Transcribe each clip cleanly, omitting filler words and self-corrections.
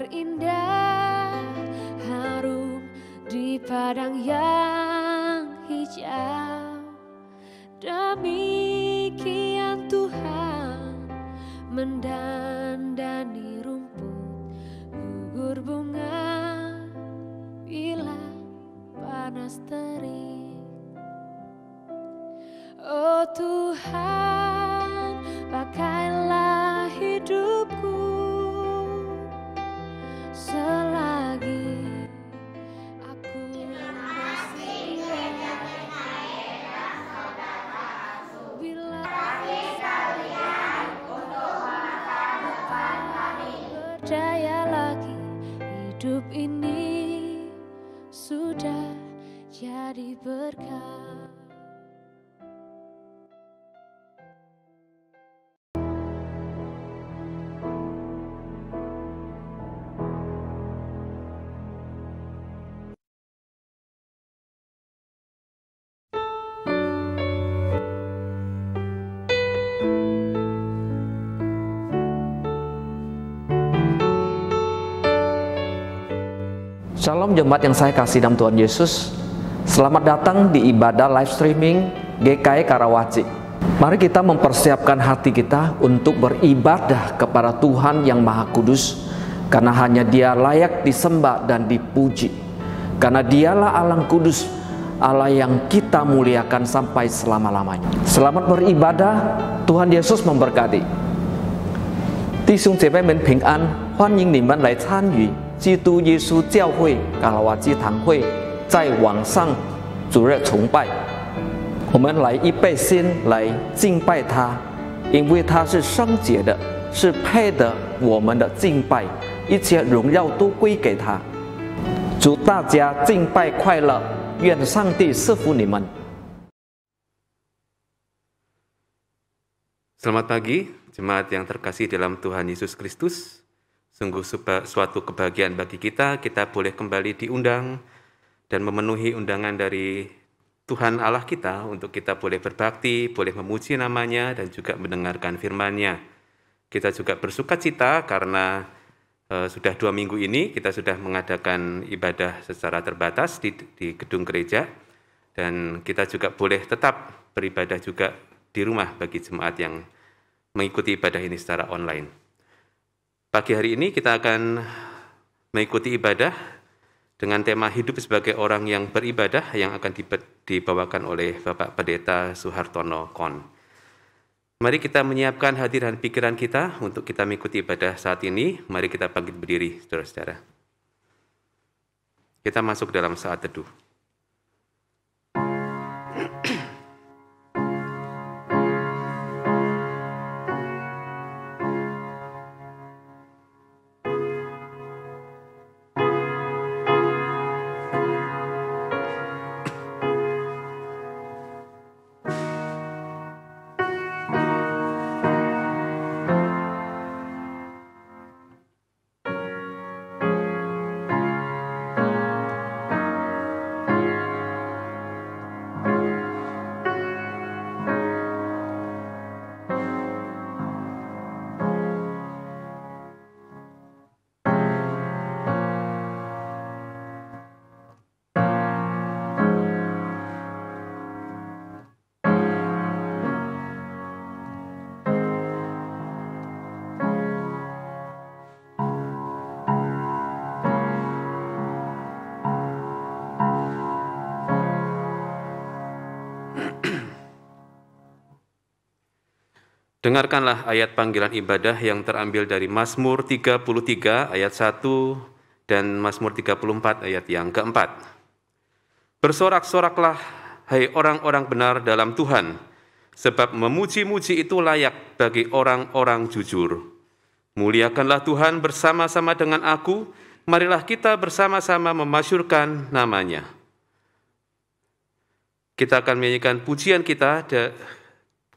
terindah, harum di padang yang hijau. Demikian Tuhan mendandani rumput, gugur bunga bila panas terik. Oh Tuhan, pakailah hidupku selagi aku masih bila berdaya lagi, hidup ini sudah jadi berkah. Shalom jemaat yang saya kasih dalam Tuhan Yesus. Selamat datang di ibadah live streaming GKI Karawaci. Mari kita mempersiapkan hati kita untuk beribadah kepada Tuhan yang Maha Kudus, karena hanya Dia layak disembah dan dipuji. Karena Dialah Allah Kudus, Allah yang kita muliakan sampai selama-lamanya. Selamat beribadah, Tuhan Yesus memberkati. 弟兄姐妹们平安，欢迎你们来参与基督耶稣教会卡拉瓦基堂会在网上主日崇拜。我们来预备心来敬拜他，因为他是圣洁的，是配得我们的敬拜，一切荣耀都归给他。祝大家敬拜快乐，愿上帝赐福你们。 Selamat pagi, jemaat yang terkasih dalam Tuhan Yesus Kristus. Sungguh suatu kebahagiaan bagi kita boleh kembali diundang dan memenuhi undangan dari Tuhan Allah kita untuk kita boleh berbakti, boleh memuji namanya dan juga mendengarkan firman-Nya. Kita juga bersuka cita karena sudah 2 minggu ini kita sudah mengadakan ibadah secara terbatas di gedung gereja, dan kita juga boleh tetap beribadah juga di rumah bagi jemaat yang mengikuti ibadah ini secara online. Pagi hari ini kita akan mengikuti ibadah dengan tema hidup sebagai orang yang beribadah yang akan dibawakan oleh Bapak Pendeta Suhartono Kon. Mari kita menyiapkan hati dan pikiran kita untuk kita mengikuti ibadah saat ini. Mari kita bangkit berdiri, saudara-saudara. Kita masuk dalam saat teduh. Dengarkanlah ayat panggilan ibadah yang terambil dari Mazmur 33 ayat 1 dan Mazmur 34 ayat yang keempat. Bersorak-soraklah, hai orang-orang benar dalam Tuhan, sebab memuji-muji itu layak bagi orang-orang jujur. Muliakanlah Tuhan bersama-sama dengan aku, marilah kita bersama-sama memasyurkan namanya. Kita akan menyanyikan pujian kita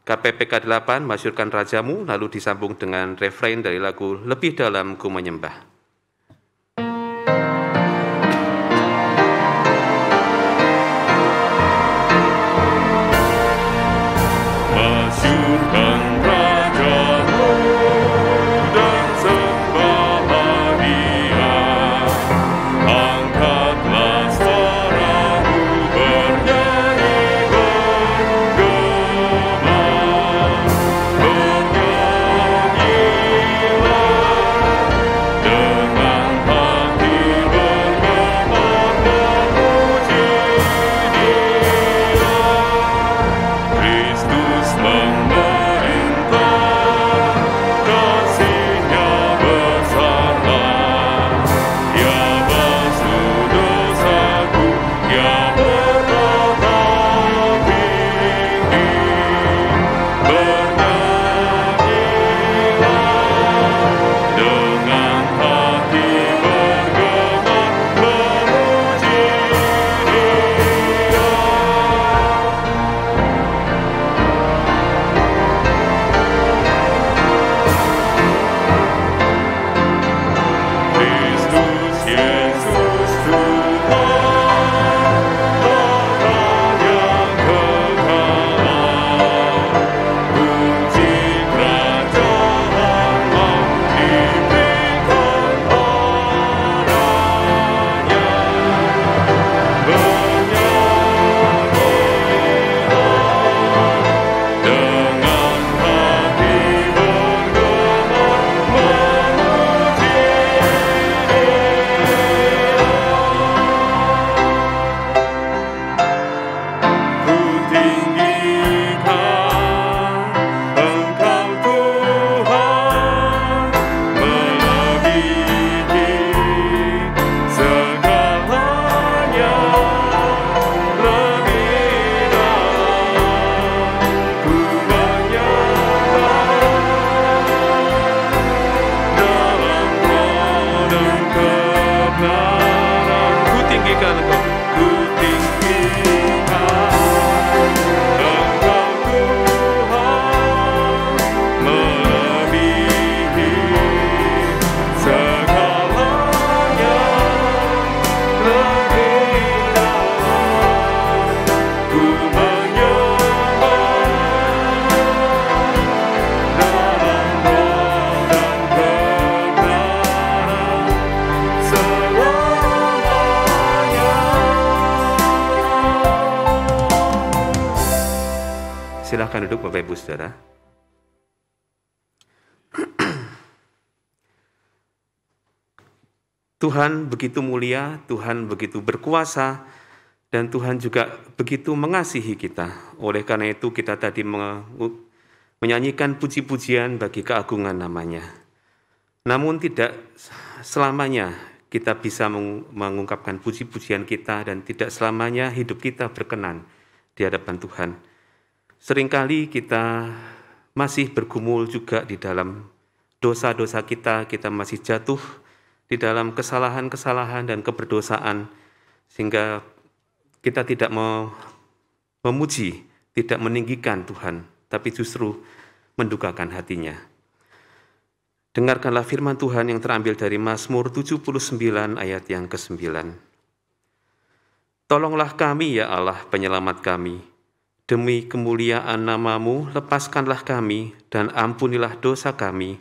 KPPK 8, Masyurkan Rajamu, lalu disambung dengan refrain dari lagu Lebih Dalam Ku Menyembah. Masyurkan Rajamu dan sembah Dia. Silakan duduk Bapak Ibu Saudara. Tuhan begitu mulia, Tuhan begitu berkuasa, dan Tuhan juga begitu mengasihi kita. Oleh karena itu kita tadi menyanyikan puji-pujian bagi keagungan namanya. Namun tidak selamanya kita bisa mengungkapkan puji-pujian kita dan tidak selamanya hidup kita berkenan di hadapan Tuhan. Seringkali kita masih bergumul juga di dalam dosa-dosa kita masih jatuh di dalam kesalahan-kesalahan dan keberdosaan, sehingga kita tidak memuji, tidak meninggikan Tuhan, tapi justru mendukakan hatinya. Dengarkanlah firman Tuhan yang terambil dari Mazmur 79 ayat yang ke-9. Tolonglah kami ya Allah penyelamat kami, demi kemuliaan nama-Mu lepaskanlah kami dan ampunilah dosa kami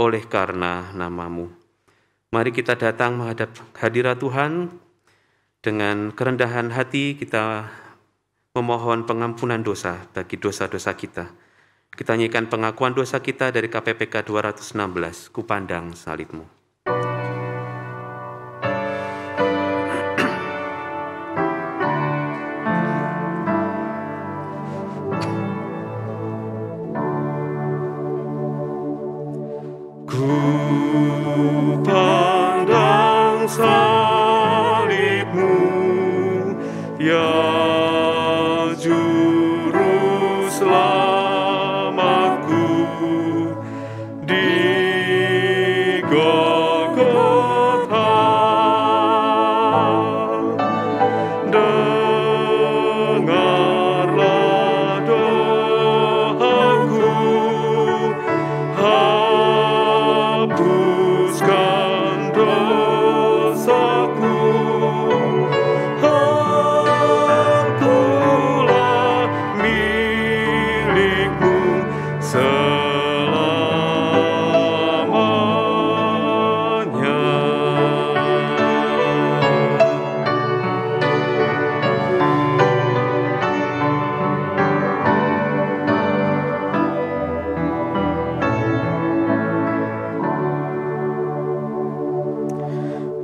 oleh karena nama-Mu. Mari kita datang menghadap hadirat Tuhan dengan kerendahan hati, kita memohon pengampunan dosa bagi dosa-dosa kita. Kita nyanyikan pengakuan dosa kita dari KPPK 216, Kupandang salib-Mu. Kupandang salib-Mu, ya juru selamatku, di Golgota. Dengarlah doaku, hapuskan dosaku. Akulah milik-Mu selamanya.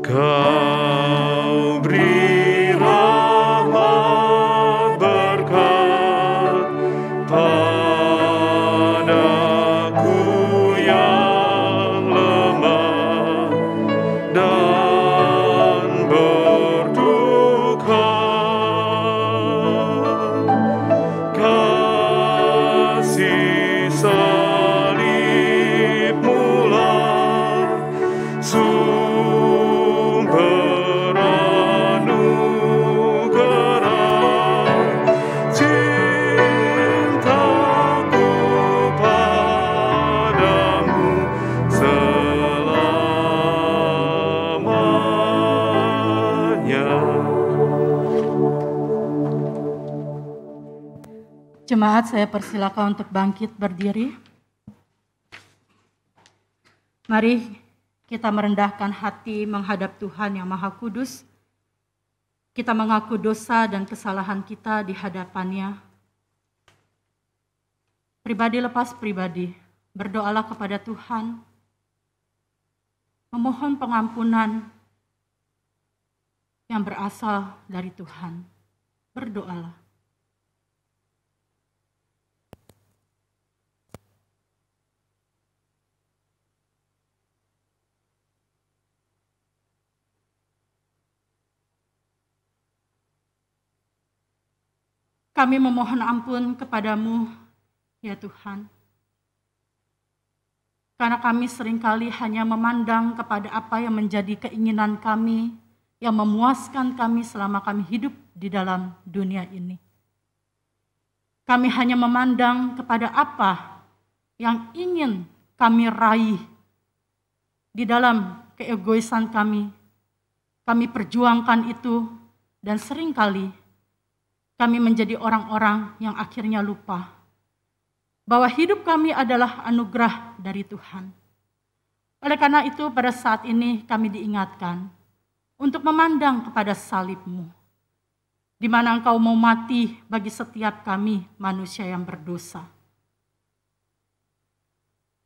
Kau beri rahmat berkat padaku yang lemah dan berduka. Kasih salib-Mu lah sumber anugerah, cintaku padamu selamanya. Jemaat, saya persilakan untuk bangkit berdiri. Mari kita merendahkan hati menghadap Tuhan yang Maha Kudus. Kita mengaku dosa dan kesalahan kita di hadapan-Nya. Pribadi lepas pribadi, berdoalah kepada Tuhan, memohon pengampunan yang berasal dari Tuhan. Berdoalah. Kami memohon ampun kepadamu, ya Tuhan. Karena kami seringkali hanya memandang kepada apa yang menjadi keinginan kami, yang memuaskan kami selama kami hidup di dalam dunia ini. Kami hanya memandang kepada apa yang ingin kami raih di dalam keegoisan kami. Kami perjuangkan itu dan seringkali kami menjadi orang-orang yang akhirnya lupa bahwa hidup kami adalah anugerah dari Tuhan. Oleh karena itu pada saat ini kami diingatkan untuk memandang kepada salib-Mu. di mana Engkau mau mati bagi setiap kami manusia yang berdosa.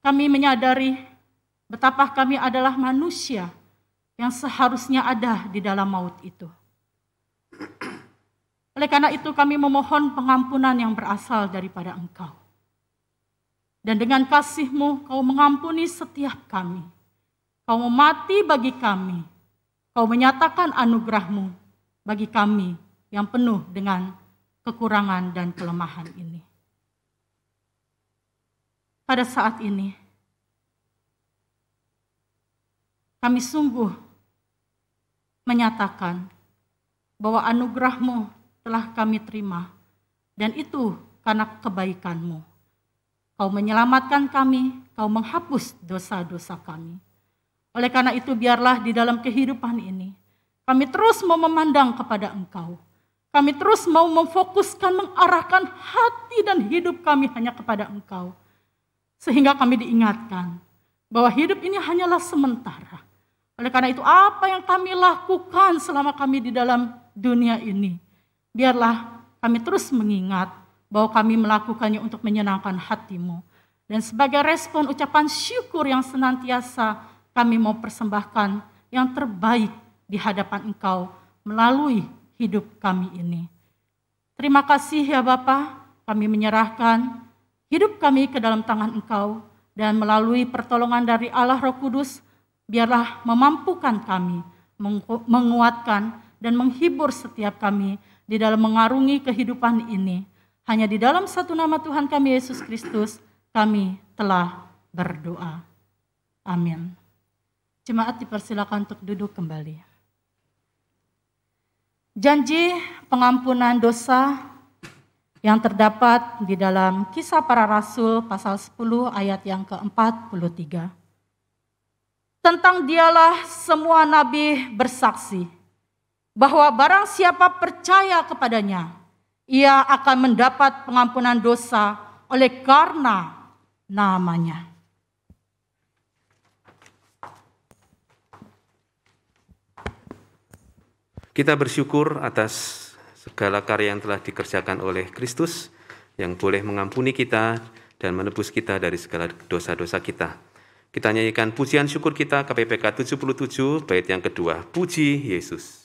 Kami menyadari betapa kami adalah manusia yang seharusnya ada di dalam maut itu. Oleh karena itu kami memohon pengampunan yang berasal daripada Engkau. Dan dengan kasih-Mu, Kau mengampuni setiap kami. Kau mau mati bagi kami. Kau menyatakan anugerah-Mu bagi kami yang penuh dengan kekurangan dan kelemahan ini. Pada saat ini, kami sungguh menyatakan bahwa anugerah-Mu telah kami terima, dan itu karena kebaikan-Mu. Kau menyelamatkan kami, Kau menghapus dosa-dosa kami. Oleh karena itu biarlah di dalam kehidupan ini, kami terus mau memandang kepada Engkau. Kami terus mau memfokuskan, mengarahkan hati dan hidup kami hanya kepada Engkau. Sehingga kami diingatkan bahwa hidup ini hanyalah sementara. Oleh karena itu apa yang kami lakukan selama kami di dalam dunia ini, biarlah kami terus mengingat bahwa kami melakukannya untuk menyenangkan hati-Mu. Dan sebagai respon ucapan syukur yang senantiasa kami mau persembahkan yang terbaik di hadapan Engkau melalui hidup kami ini. Terima kasih ya Bapa, kami menyerahkan hidup kami ke dalam tangan Engkau, dan melalui pertolongan dari Allah Roh Kudus, biarlah memampukan kami, menguatkan dan menghibur setiap kami di dalam mengarungi kehidupan ini. Hanya di dalam satu nama Tuhan kami Yesus Kristus, kami telah berdoa. Amin. Jemaat dipersilakan untuk duduk kembali. Janji pengampunan dosa yang terdapat di dalam Kisah Para Rasul pasal 10 ayat yang ke-43. Tentang Dialah semua nabi bersaksi bahwa barang siapa percaya kepadanya, ia akan mendapat pengampunan dosa oleh karena namanya. Kita bersyukur atas segala karya yang telah dikerjakan oleh Kristus yang boleh mengampuni kita dan menebus kita dari segala dosa-dosa kita. Kita nyanyikan pujian syukur kita KPPK 77 bait yang kedua. Puji Yesus.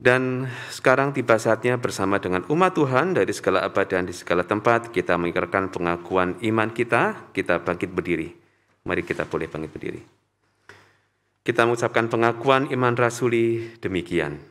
Dan sekarang tiba saatnya bersama dengan umat Tuhan dari segala abad dan di segala tempat kita mengikrarkan pengakuan iman kita bangkit berdiri. Mari kita boleh bangkit berdiri. Kita mengucapkan pengakuan iman rasuli demikian.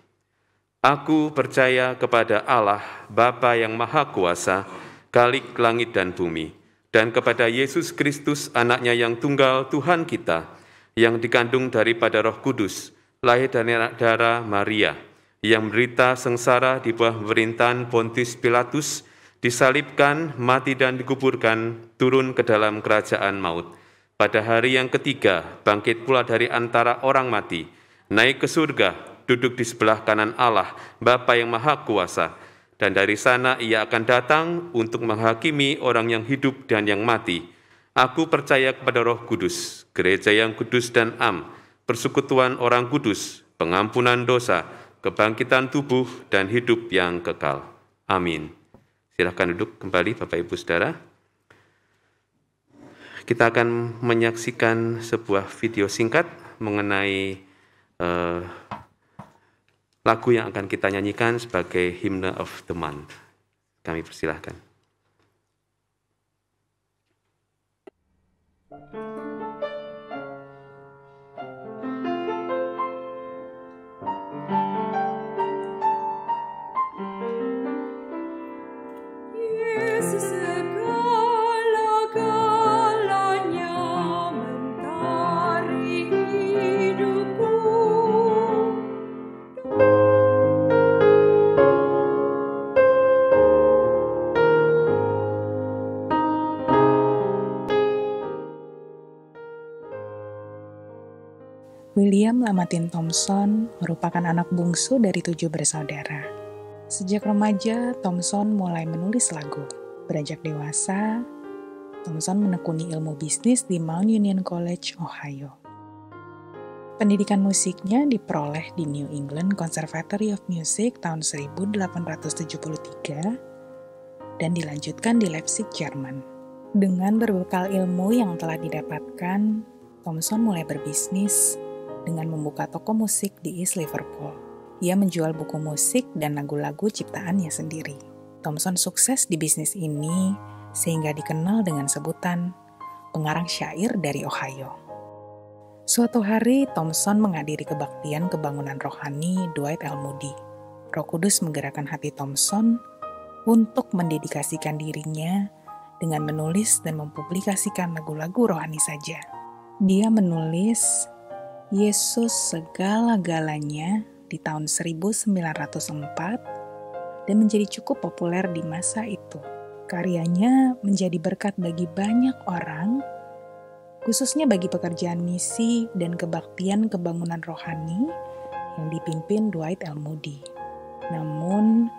Aku percaya kepada Allah, Bapa yang Maha Kuasa, Khalik langit dan bumi, dan kepada Yesus Kristus, anaknya yang tunggal Tuhan kita, yang dikandung daripada Roh Kudus, lahir dari darah Maria, yang menderita sengsara di bawah pemerintahan Pontius Pilatus, disalibkan, mati dan dikuburkan, turun ke dalam kerajaan maut. Pada hari yang ketiga, bangkit pula dari antara orang mati, naik ke surga, duduk di sebelah kanan Allah, Bapa yang Maha Kuasa, dan dari sana ia akan datang untuk menghakimi orang yang hidup dan yang mati. Aku percaya kepada Roh Kudus, gereja yang kudus dan am, persekutuan orang kudus, pengampunan dosa, kebangkitan tubuh, dan hidup yang kekal. Amin. Silakan duduk kembali Bapak Ibu Saudara. Kita akan menyaksikan sebuah video singkat mengenai lagu yang akan kita nyanyikan sebagai Hymn of the Month. Kami persilahkan. William Lamartine Thompson merupakan anak bungsu dari 7 bersaudara. Sejak remaja, Thompson mulai menulis lagu. Beranjak dewasa, Thompson menekuni ilmu bisnis di Mount Union College, Ohio. Pendidikan musiknya diperoleh di New England Conservatory of Music tahun 1873 dan dilanjutkan di Leipzig, Jerman. Dengan berbekal ilmu yang telah didapatkan, Thompson mulai berbisnis dengan membuka toko musik di East Liverpool. Ia menjual buku musik dan lagu-lagu ciptaannya sendiri. Thompson sukses di bisnis ini sehingga dikenal dengan sebutan pengarang syair dari Ohio. Suatu hari, Thompson menghadiri kebaktian kebangunan rohani Dwight L. Moody. Roh Kudus menggerakkan hati Thompson untuk mendedikasikan dirinya dengan menulis dan mempublikasikan lagu-lagu rohani saja. Dia menulis Yesus segala-galanya di tahun 1904 dan menjadi cukup populer di masa itu. Karyanya menjadi berkat bagi banyak orang, khususnya bagi pekerjaan misi dan kebaktian kebangunan rohani yang dipimpin Dwight L. Moody. Namun,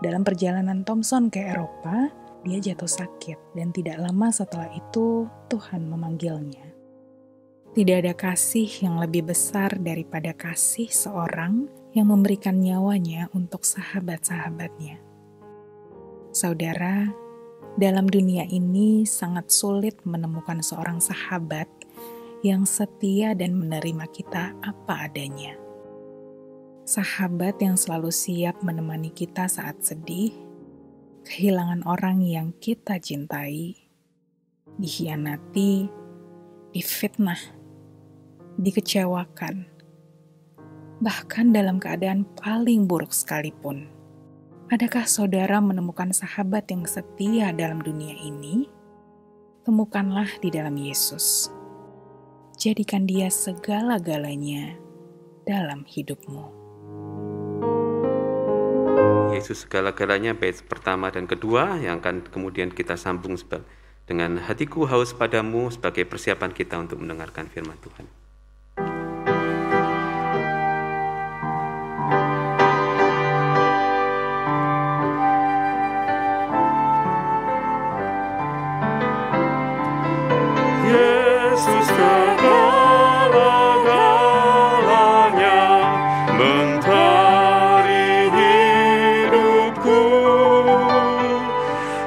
dalam perjalanan Thompson ke Eropa, dia jatuh sakit dan tidak lama setelah itu Tuhan memanggilnya. Tidak ada kasih yang lebih besar daripada kasih seorang yang memberikan nyawanya untuk sahabat-sahabatnya. Saudara, dalam dunia ini sangat sulit menemukan seorang sahabat yang setia dan menerima kita apa adanya. Sahabat yang selalu siap menemani kita saat sedih, kehilangan orang yang kita cintai, dikhianati, difitnah, dikecewakan, bahkan dalam keadaan paling buruk sekalipun. Adakah saudara menemukan sahabat yang setia dalam dunia ini? Temukanlah di dalam Yesus. Jadikan dia segala-galanya dalam hidupmu. Yesus segala-galanya bait pertama dan kedua yang akan kemudian kita sambung dengan hatiku haus padamu sebagai persiapan kita untuk mendengarkan firman Tuhan. Yesus segala-galanya, mentari hidupku,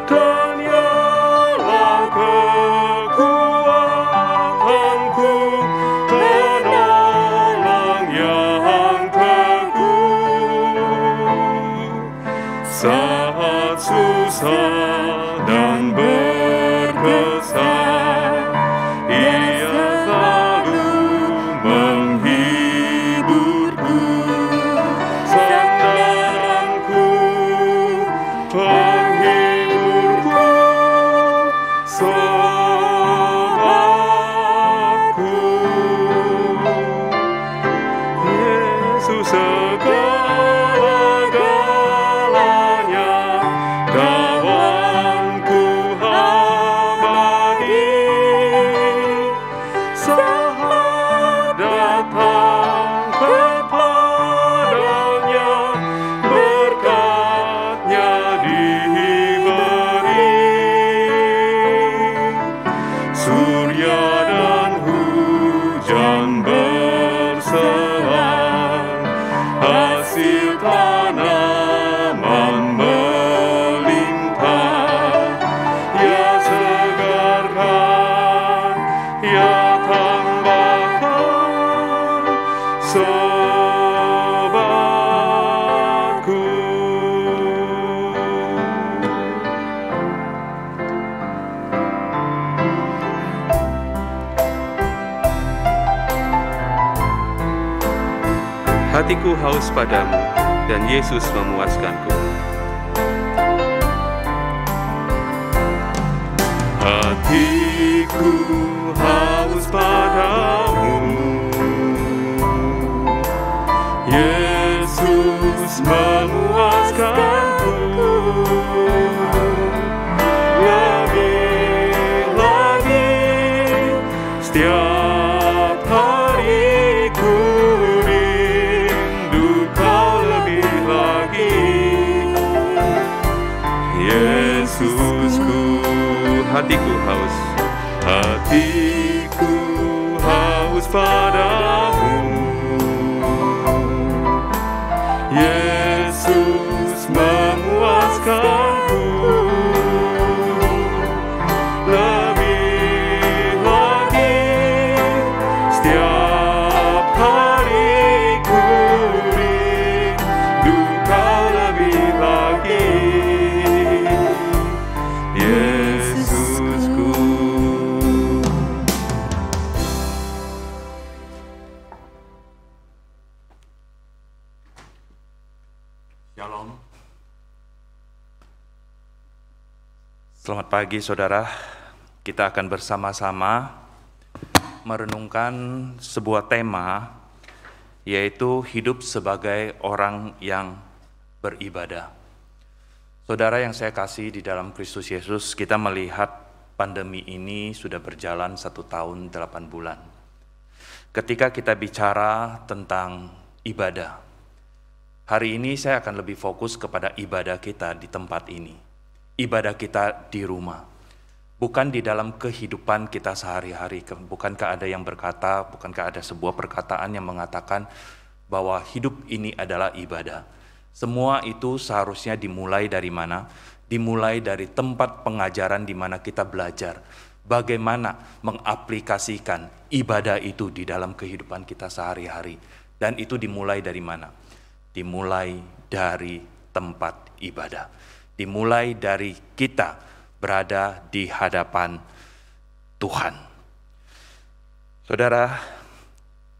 dan ialah kekuatanku, penolong yang teguh. Saat susah dan berkesan, hasil Hatiku haus padamu, dan Yesus memuaskanku. Hatiku haus padamu, Yesus memuaskanku. Lebih lagi setiap hari ku rindu kau lebih lagi, Yesusku. Hatiku haus, hatiku haus padamu, Yesus memuaskanku. Lebih lagi setiap hari ku rindu kau lebih lagi, Yesusku. Shalom. Selamat pagi saudara. Kita akan bersama-sama merenungkan sebuah tema, yaitu hidup sebagai orang yang beribadah. Saudara yang saya kasih di dalam Kristus Yesus, kita melihat pandemi ini sudah berjalan 1 tahun 8 bulan. Ketika kita bicara tentang ibadah, hari ini saya akan lebih fokus kepada ibadah kita di tempat ini. Ibadah kita di rumah. Bukan di dalam kehidupan kita sehari-hari. Bukankah ada yang berkata, bukankah ada sebuah perkataan yang mengatakan bahwa hidup ini adalah ibadah. Semua itu seharusnya dimulai dari mana? Dimulai dari tempat pengajaran di mana kita belajar bagaimana mengaplikasikan ibadah itu di dalam kehidupan kita sehari-hari. Dan itu dimulai dari mana? Dimulai dari tempat ibadah. Dimulai dari kita berada di hadapan Tuhan. Saudara,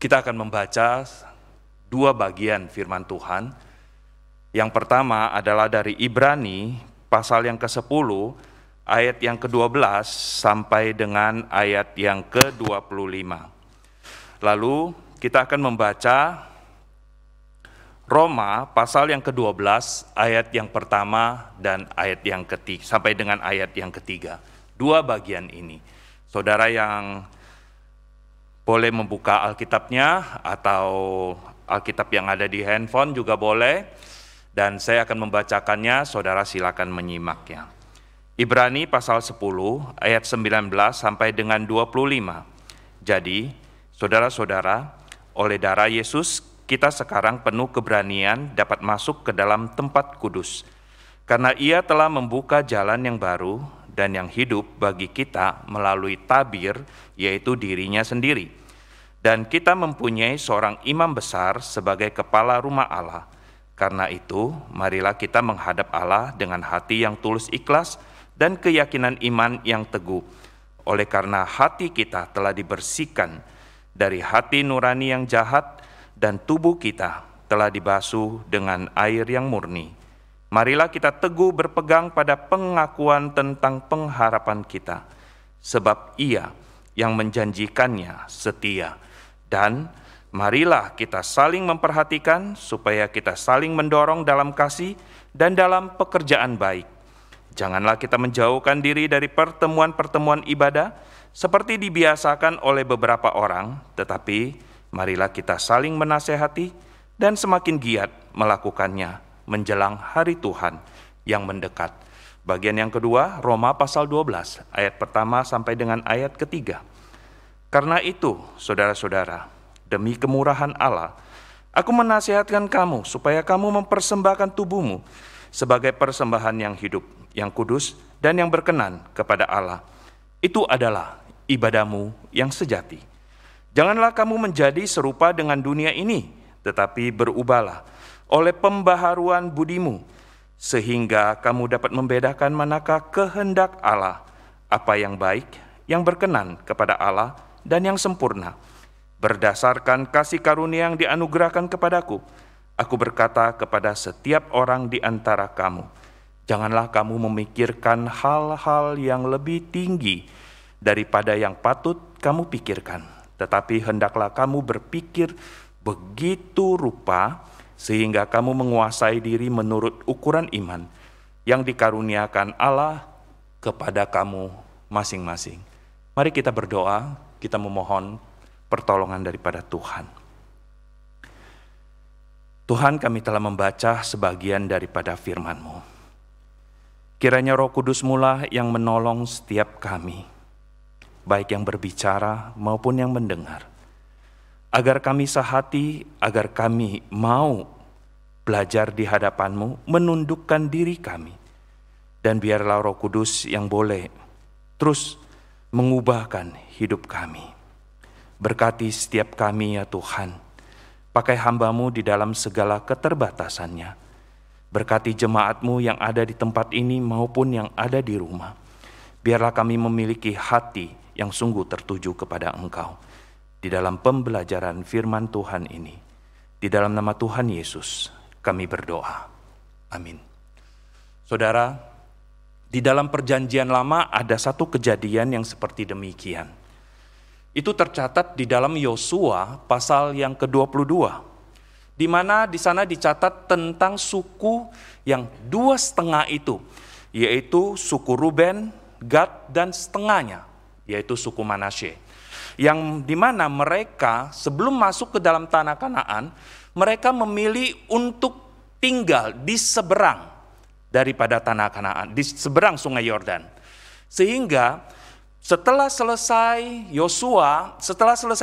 kita akan membaca 2 bagian firman Tuhan. Yang pertama adalah dari Ibrani pasal yang ke-10 ayat yang ke-12 sampai dengan ayat yang ke-25. Lalu kita akan membaca Roma pasal yang ke-12 ayat yang pertama dan ayat yang ketiga sampai dengan ayat yang ketiga. 2 bagian ini. Saudara yang boleh membuka Alkitabnya atau Alkitab yang ada di handphone juga boleh, dan saya akan membacakannya, saudara silakan menyimaknya. Ibrani pasal 10 ayat 19 sampai dengan 25. Jadi, saudara-saudara, oleh darah Yesus kita sekarang penuh keberanian dapat masuk ke dalam tempat kudus, karena Ia telah membuka jalan yang baru dan yang hidup bagi kita melalui tabir, yaitu dirinya sendiri. Dan kita mempunyai seorang imam besar sebagai kepala rumah Allah. Karena itu, marilah kita menghadap Allah dengan hati yang tulus ikhlas dan keyakinan iman yang teguh. Oleh karena hati kita telah dibersihkan dari hati nurani yang jahat, dan tubuh kita telah dibasuh dengan air yang murni. Marilah kita teguh berpegang pada pengakuan tentang pengharapan kita, sebab Ia yang menjanjikannya setia. Dan marilah kita saling memperhatikan supaya kita saling mendorong dalam kasih dan dalam pekerjaan baik. Janganlah kita menjauhkan diri dari pertemuan-pertemuan ibadah seperti dibiasakan oleh beberapa orang, tetapi marilah kita saling menasehati dan semakin giat melakukannya menjelang hari Tuhan yang mendekat. Bagian yang kedua, Roma pasal 12, ayat pertama sampai dengan ayat ketiga. Karena itu, saudara-saudara, demi kemurahan Allah, aku menasihatkan kamu supaya kamu mempersembahkan tubuhmu sebagai persembahan yang hidup, yang kudus, dan yang berkenan kepada Allah. Itu adalah ibadahmu yang sejati. Janganlah kamu menjadi serupa dengan dunia ini, tetapi berubahlah oleh pembaharuan budimu, sehingga kamu dapat membedakan manakah kehendak Allah, apa yang baik, yang berkenan kepada Allah, dan yang sempurna. Berdasarkan kasih karunia yang dianugerahkan kepadaku, aku berkata kepada setiap orang di antara kamu, janganlah kamu memikirkan hal-hal yang lebih tinggi daripada yang patut kamu pikirkan, tetapi hendaklah kamu berpikir begitu rupa sehingga kamu menguasai diri menurut ukuran iman yang dikaruniakan Allah kepada kamu masing-masing. Mari kita berdoa, kita memohon pertolongan daripada Tuhan. Tuhan, kami telah membaca sebagian daripada firman-Mu. Kiranya Roh Kudus mula yang menolong setiap kami, baik yang berbicara maupun yang mendengar, agar kami sehati, agar kami mau belajar di hadapan-Mu, menundukkan diri kami, dan biarlah Roh Kudus yang boleh terus mengubahkan hidup kami. Berkati setiap kami ya Tuhan, pakai hamba-Mu di dalam segala keterbatasannya. Berkati jemaat-Mu yang ada di tempat ini maupun yang ada di rumah. Biarlah kami memiliki hati yang sungguh tertuju kepada Engkau. Di dalam pembelajaran firman Tuhan ini, di dalam nama Tuhan Yesus, kami berdoa. Amin. Saudara, di dalam perjanjian lama ada satu kejadian yang seperti demikian. Itu tercatat di dalam Yosua pasal yang ke-22, di mana di sana dicatat tentang suku yang 2,5 itu, yaitu suku Ruben, Gad, dan setengahnya, yaitu suku Manasye. Yang dimana mereka sebelum masuk ke dalam tanah Kanaan, mereka memilih untuk tinggal di seberang daripada tanah Kanaan, di seberang sungai Yordan. Sehingga setelah selesai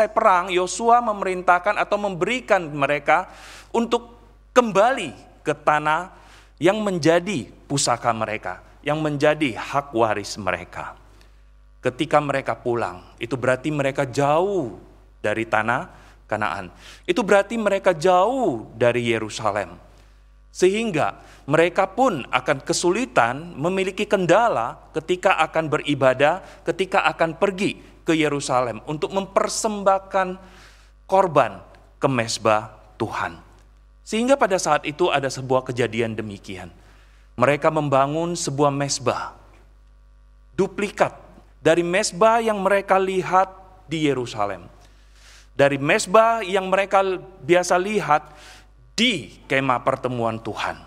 perang, Yosua memerintahkan atau memberikan mereka untuk kembali ke tanah yang menjadi pusaka mereka, yang menjadi hak waris mereka. Ketika mereka pulang, itu berarti mereka jauh dari tanah Kanaan. Itu berarti mereka jauh dari Yerusalem. Sehingga mereka pun akan kesulitan, memiliki kendala ketika akan beribadah, ketika akan pergi ke Yerusalem untuk mempersembahkan korban ke mezbah Tuhan. Sehingga pada saat itu ada sebuah kejadian demikian. Mereka membangun sebuah mezbah, duplikat dari mezbah yang mereka lihat di Yerusalem. Dari mezbah yang mereka biasa lihat di kemah pertemuan Tuhan.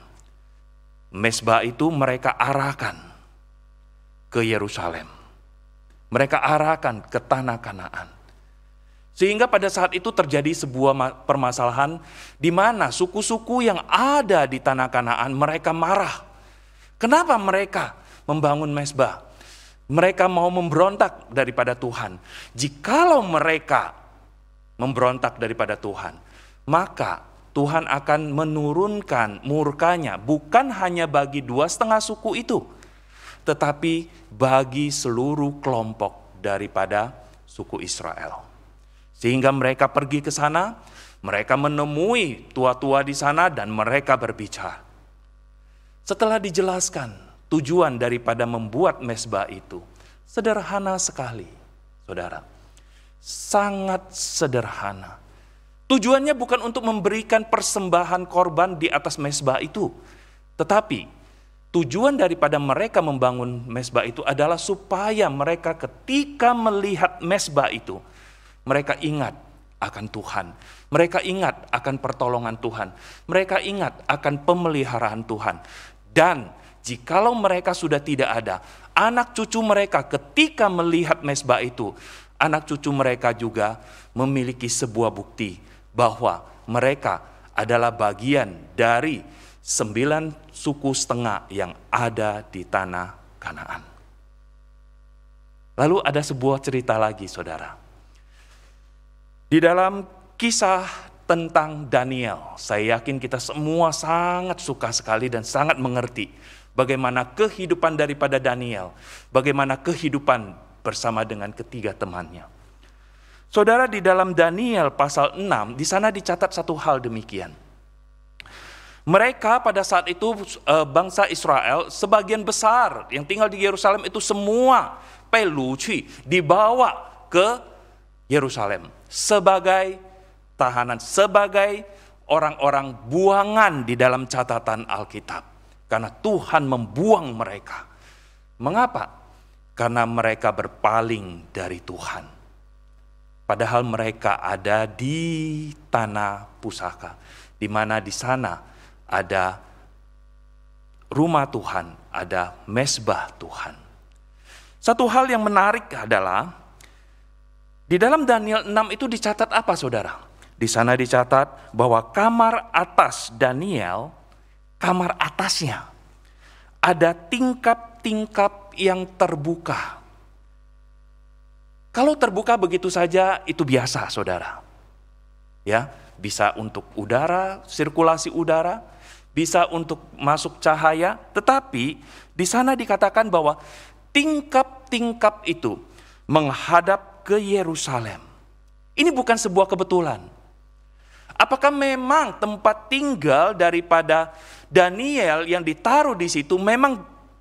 Mezbah itu mereka arahkan ke Yerusalem. Mereka arahkan ke tanah Kanaan. Sehingga pada saat itu terjadi sebuah permasalahan di mana suku-suku yang ada di tanah Kanaan mereka marah. Kenapa mereka membangun mezbah? Mereka mau memberontak daripada Tuhan. Jikalau mereka memberontak daripada Tuhan, maka Tuhan akan menurunkan murkanya bukan hanya bagi 2,5 suku itu, tetapi bagi seluruh kelompok daripada suku Israel. Sehingga mereka pergi ke sana, mereka menemui tua-tua di sana dan mereka berbicara. Setelah dijelaskan tujuan daripada membuat mezbah itu, sederhana sekali, saudara. Sangat sederhana. Tujuannya bukan untuk memberikan persembahan korban di atas mezbah itu, tetapi tujuan daripada mereka membangun mezbah itu adalah supaya mereka ketika melihat mezbah itu, mereka ingat akan Tuhan, mereka ingat akan pertolongan Tuhan, mereka ingat akan pemeliharaan Tuhan. Dan jikalau mereka sudah tidak ada, anak cucu mereka ketika melihat mezbah itu, anak cucu mereka juga memiliki sebuah bukti bahwa mereka adalah bagian dari 9,5 suku yang ada di tanah Kanaan. Lalu ada sebuah cerita lagi, saudara. Di dalam kisah tentang Daniel, saya yakin kita semua sangat suka sekali dan sangat mengerti bagaimana kehidupan daripada Daniel, bagaimana kehidupan bersama dengan ketiga temannya. Saudara, di dalam Daniel pasal 6, di sana dicatat satu hal demikian. Mereka pada saat itu bangsa Israel, sebagian besar yang tinggal di Yerusalem itu semua dibawa ke Yerusalem sebagai tahanan, sebagai orang-orang buangan di dalam catatan Alkitab. Karena Tuhan membuang mereka. Mengapa? Karena mereka berpaling dari Tuhan. Padahal mereka ada di tanah pusaka, di mana di sana ada rumah Tuhan, ada mezbah Tuhan. Satu hal yang menarik adalah di dalam Daniel 6 itu dicatat apa, saudara? Di sana dicatat bahwa kamar atas Daniel, kamar atasnya ada tingkap-tingkap yang terbuka. Kalau terbuka begitu saja itu biasa, saudara. Ya, bisa untuk udara, sirkulasi udara, bisa untuk masuk cahaya, tetapi di sana dikatakan bahwa tingkap-tingkap itu menghadap ke Yerusalem. Ini bukan sebuah kebetulan. Apakah memang tempat tinggal daripada Daniel yang ditaruh di situ memang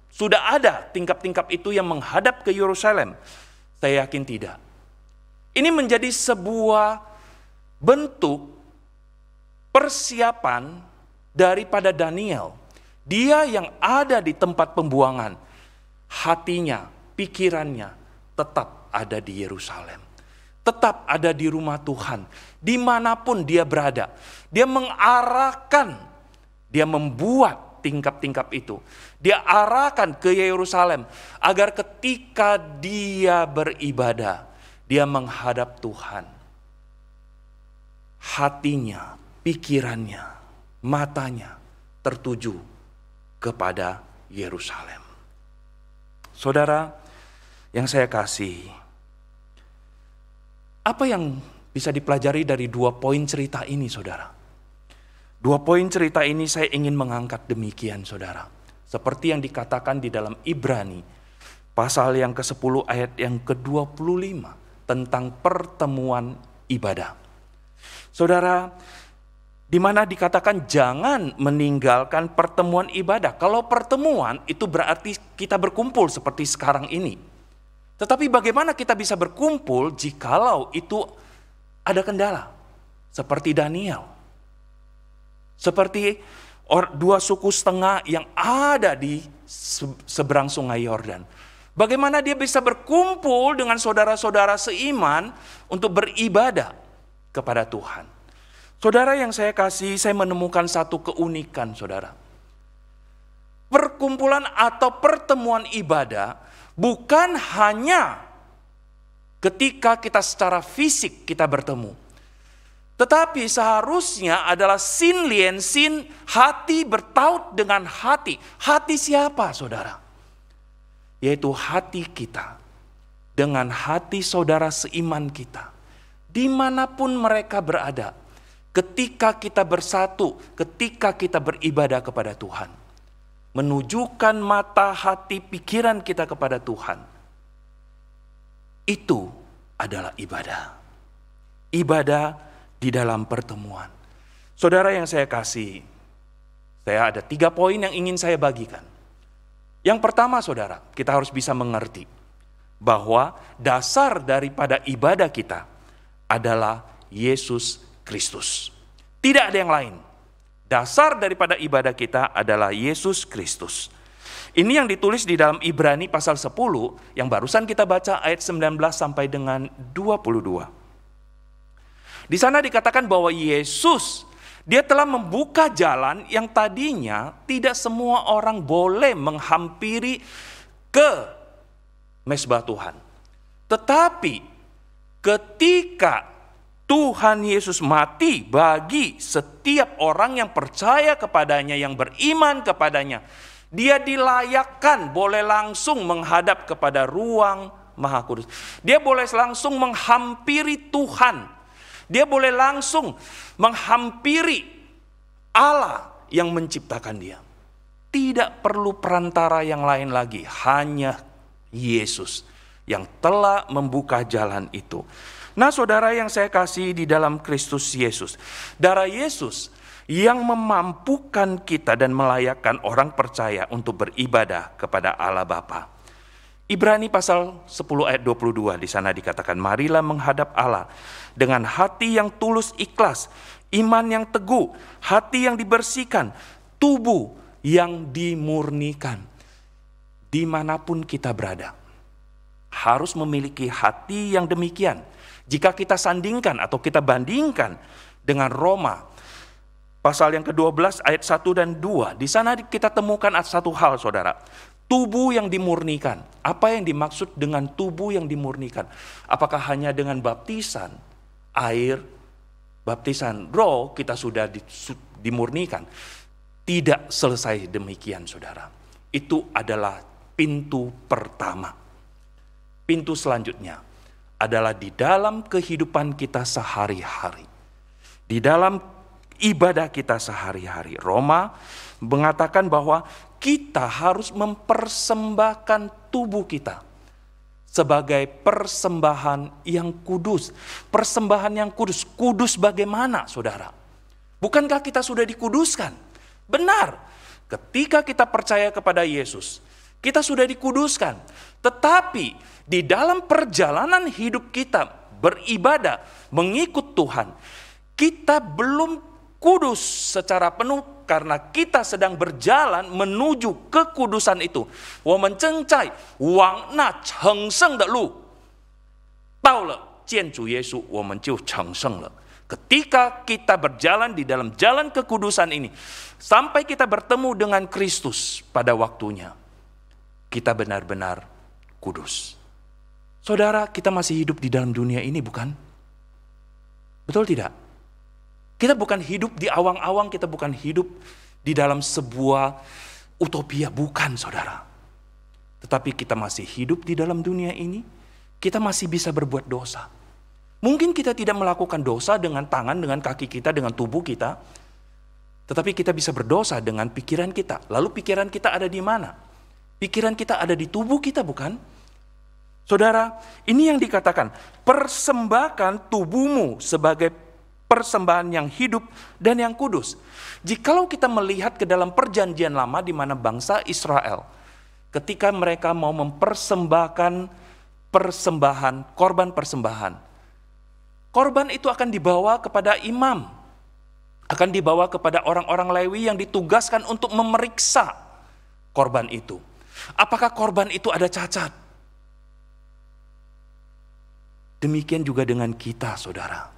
sudah ada tingkap-tingkap itu yang menghadap ke Yerusalem? Saya yakin tidak. Ini menjadi sebuah bentuk persiapan daripada Daniel. Dia yang ada di tempat pembuangan, hatinya, pikirannya tetap ada di Yerusalem. Tetap ada di rumah Tuhan. Dimanapun dia berada. Dia mengarahkan, dia membuat tingkap-tingkap itu. Dia arahkan ke Yerusalem agar ketika dia beribadah, dia menghadap Tuhan. Hatinya, pikirannya, matanya tertuju kepada Yerusalem. Saudara yang saya kasih, apa yang bisa dipelajari dari 2 poin cerita ini, saudara? 2 poin cerita ini saya ingin mengangkat demikian, saudara. Seperti yang dikatakan di dalam Ibrani, pasal yang ke-10 ayat yang ke-25, tentang pertemuan ibadah. Saudara, di mana dikatakan jangan meninggalkan pertemuan ibadah. Kalau pertemuan itu berarti kita berkumpul seperti sekarang ini. Tetapi bagaimana kita bisa berkumpul jikalau itu ada kendala? Seperti Daniel. Seperti 2 suku setengah yang ada di seberang sungai Yordan. Bagaimana dia bisa berkumpul dengan saudara-saudara seiman untuk beribadah kepada Tuhan. Saudara yang saya kasih, saya menemukan satu keunikan, saudara. Perkumpulan atau pertemuan ibadah bukan hanya ketika kita secara fisik kita bertemu. Tetapi seharusnya adalah sin lien sin, hati bertaut dengan hati. Hati siapa, saudara? Yaitu hati kita dengan hati saudara seiman kita. Dimanapun mereka berada, ketika kita bersatu, ketika kita beribadah kepada Tuhan. Menunjukkan mata, hati, pikiran kita kepada Tuhan. Itu adalah ibadah. Ibadah di dalam pertemuan. Saudara yang saya kasih, saya ada 3 poin yang ingin saya bagikan. Yang pertama, saudara, kita harus bisa mengerti bahwa dasar daripada ibadah kita adalah Yesus Kristus. Tidak ada yang lain. Dasar daripada ibadah kita adalah Yesus Kristus. Ini yang ditulis di dalam Ibrani pasal 10 yang barusan kita baca ayat 19 sampai dengan 22. Di sana dikatakan bahwa Yesus, dia telah membuka jalan yang tadinya tidak semua orang boleh menghampiri ke mezbah Tuhan. Tetapi ketika Tuhan Yesus mati bagi setiap orang yang percaya kepadanya, yang beriman kepadanya, dia dilayakkan boleh langsung menghadap kepada ruang Maha Kudus. Dia boleh langsung menghampiri Tuhan. Dia boleh langsung menghampiri Allah yang menciptakan dia. Tidak perlu perantara yang lain lagi, hanya Yesus yang telah membuka jalan itu. Nah, saudara yang saya kasih di dalam Kristus Yesus, darah Yesus yang memampukan kita dan melayakkan orang percaya untuk beribadah kepada Allah Bapa. Ibrani pasal 10 ayat 22 di sana dikatakan, marilah menghadap Allah dengan hati yang tulus ikhlas, iman yang teguh, hati yang dibersihkan, tubuh yang dimurnikan. Dimanapun kita berada, harus memiliki hati yang demikian. Jika kita sandingkan atau kita bandingkan dengan Roma pasal yang ke-12 ayat 1 dan 2, di sana kita temukan satu hal, saudara. Tubuh yang dimurnikan. Apa yang dimaksud dengan tubuh yang dimurnikan? Apakah hanya dengan baptisan air, baptisan roh kita sudah dimurnikan? Tidak selesai demikian, saudara. Itu adalah pintu pertama. Pintu selanjutnya adalah di dalam kehidupan kita sehari-hari. Di dalam ibadah kita sehari-hari. Roma mengatakan bahwa kita harus mempersembahkan tubuh kita sebagai persembahan yang kudus. Persembahan yang kudus. Kudus bagaimana, saudara? Bukankah kita sudah dikuduskan? Benar. Ketika kita percaya kepada Yesus, kita sudah dikuduskan. Tetapi di dalam perjalanan hidup kita beribadah, mengikut Tuhan, kita belum kudus secara penuh karena kita sedang berjalan menuju kekudusan itu. Wo men zheng zai wang na cheng sheng de lu. Dao le jian zu Yesus, wo men jiu cheng sheng le. Ketika kita berjalan di dalam jalan kekudusan ini, sampai kita bertemu dengan Kristus pada waktunya, kita benar-benar kudus. Saudara, kita masih hidup di dalam dunia ini, bukan? Betul tidak? Kita bukan hidup di awang-awang, kita bukan hidup di dalam sebuah utopia, bukan, saudara. Tetapi kita masih hidup di dalam dunia ini, kita masih bisa berbuat dosa. Mungkin kita tidak melakukan dosa dengan tangan, dengan kaki kita, dengan tubuh kita. Tetapi kita bisa berdosa dengan pikiran kita. Lalu pikiran kita ada di mana? Pikiran kita ada di tubuh kita, bukan? Saudara, ini yang dikatakan, persembahkan tubuhmu sebagai persembahan yang hidup dan yang kudus. Jikalau kita melihat ke dalam perjanjian lama di mana bangsa Israel, ketika mereka mau mempersembahkan persembahan, korban persembahan, korban itu akan dibawa kepada imam, akan dibawa kepada orang-orang Lewi yang ditugaskan untuk memeriksa korban itu. Apakah korban itu ada cacat? Demikian juga dengan kita, saudara.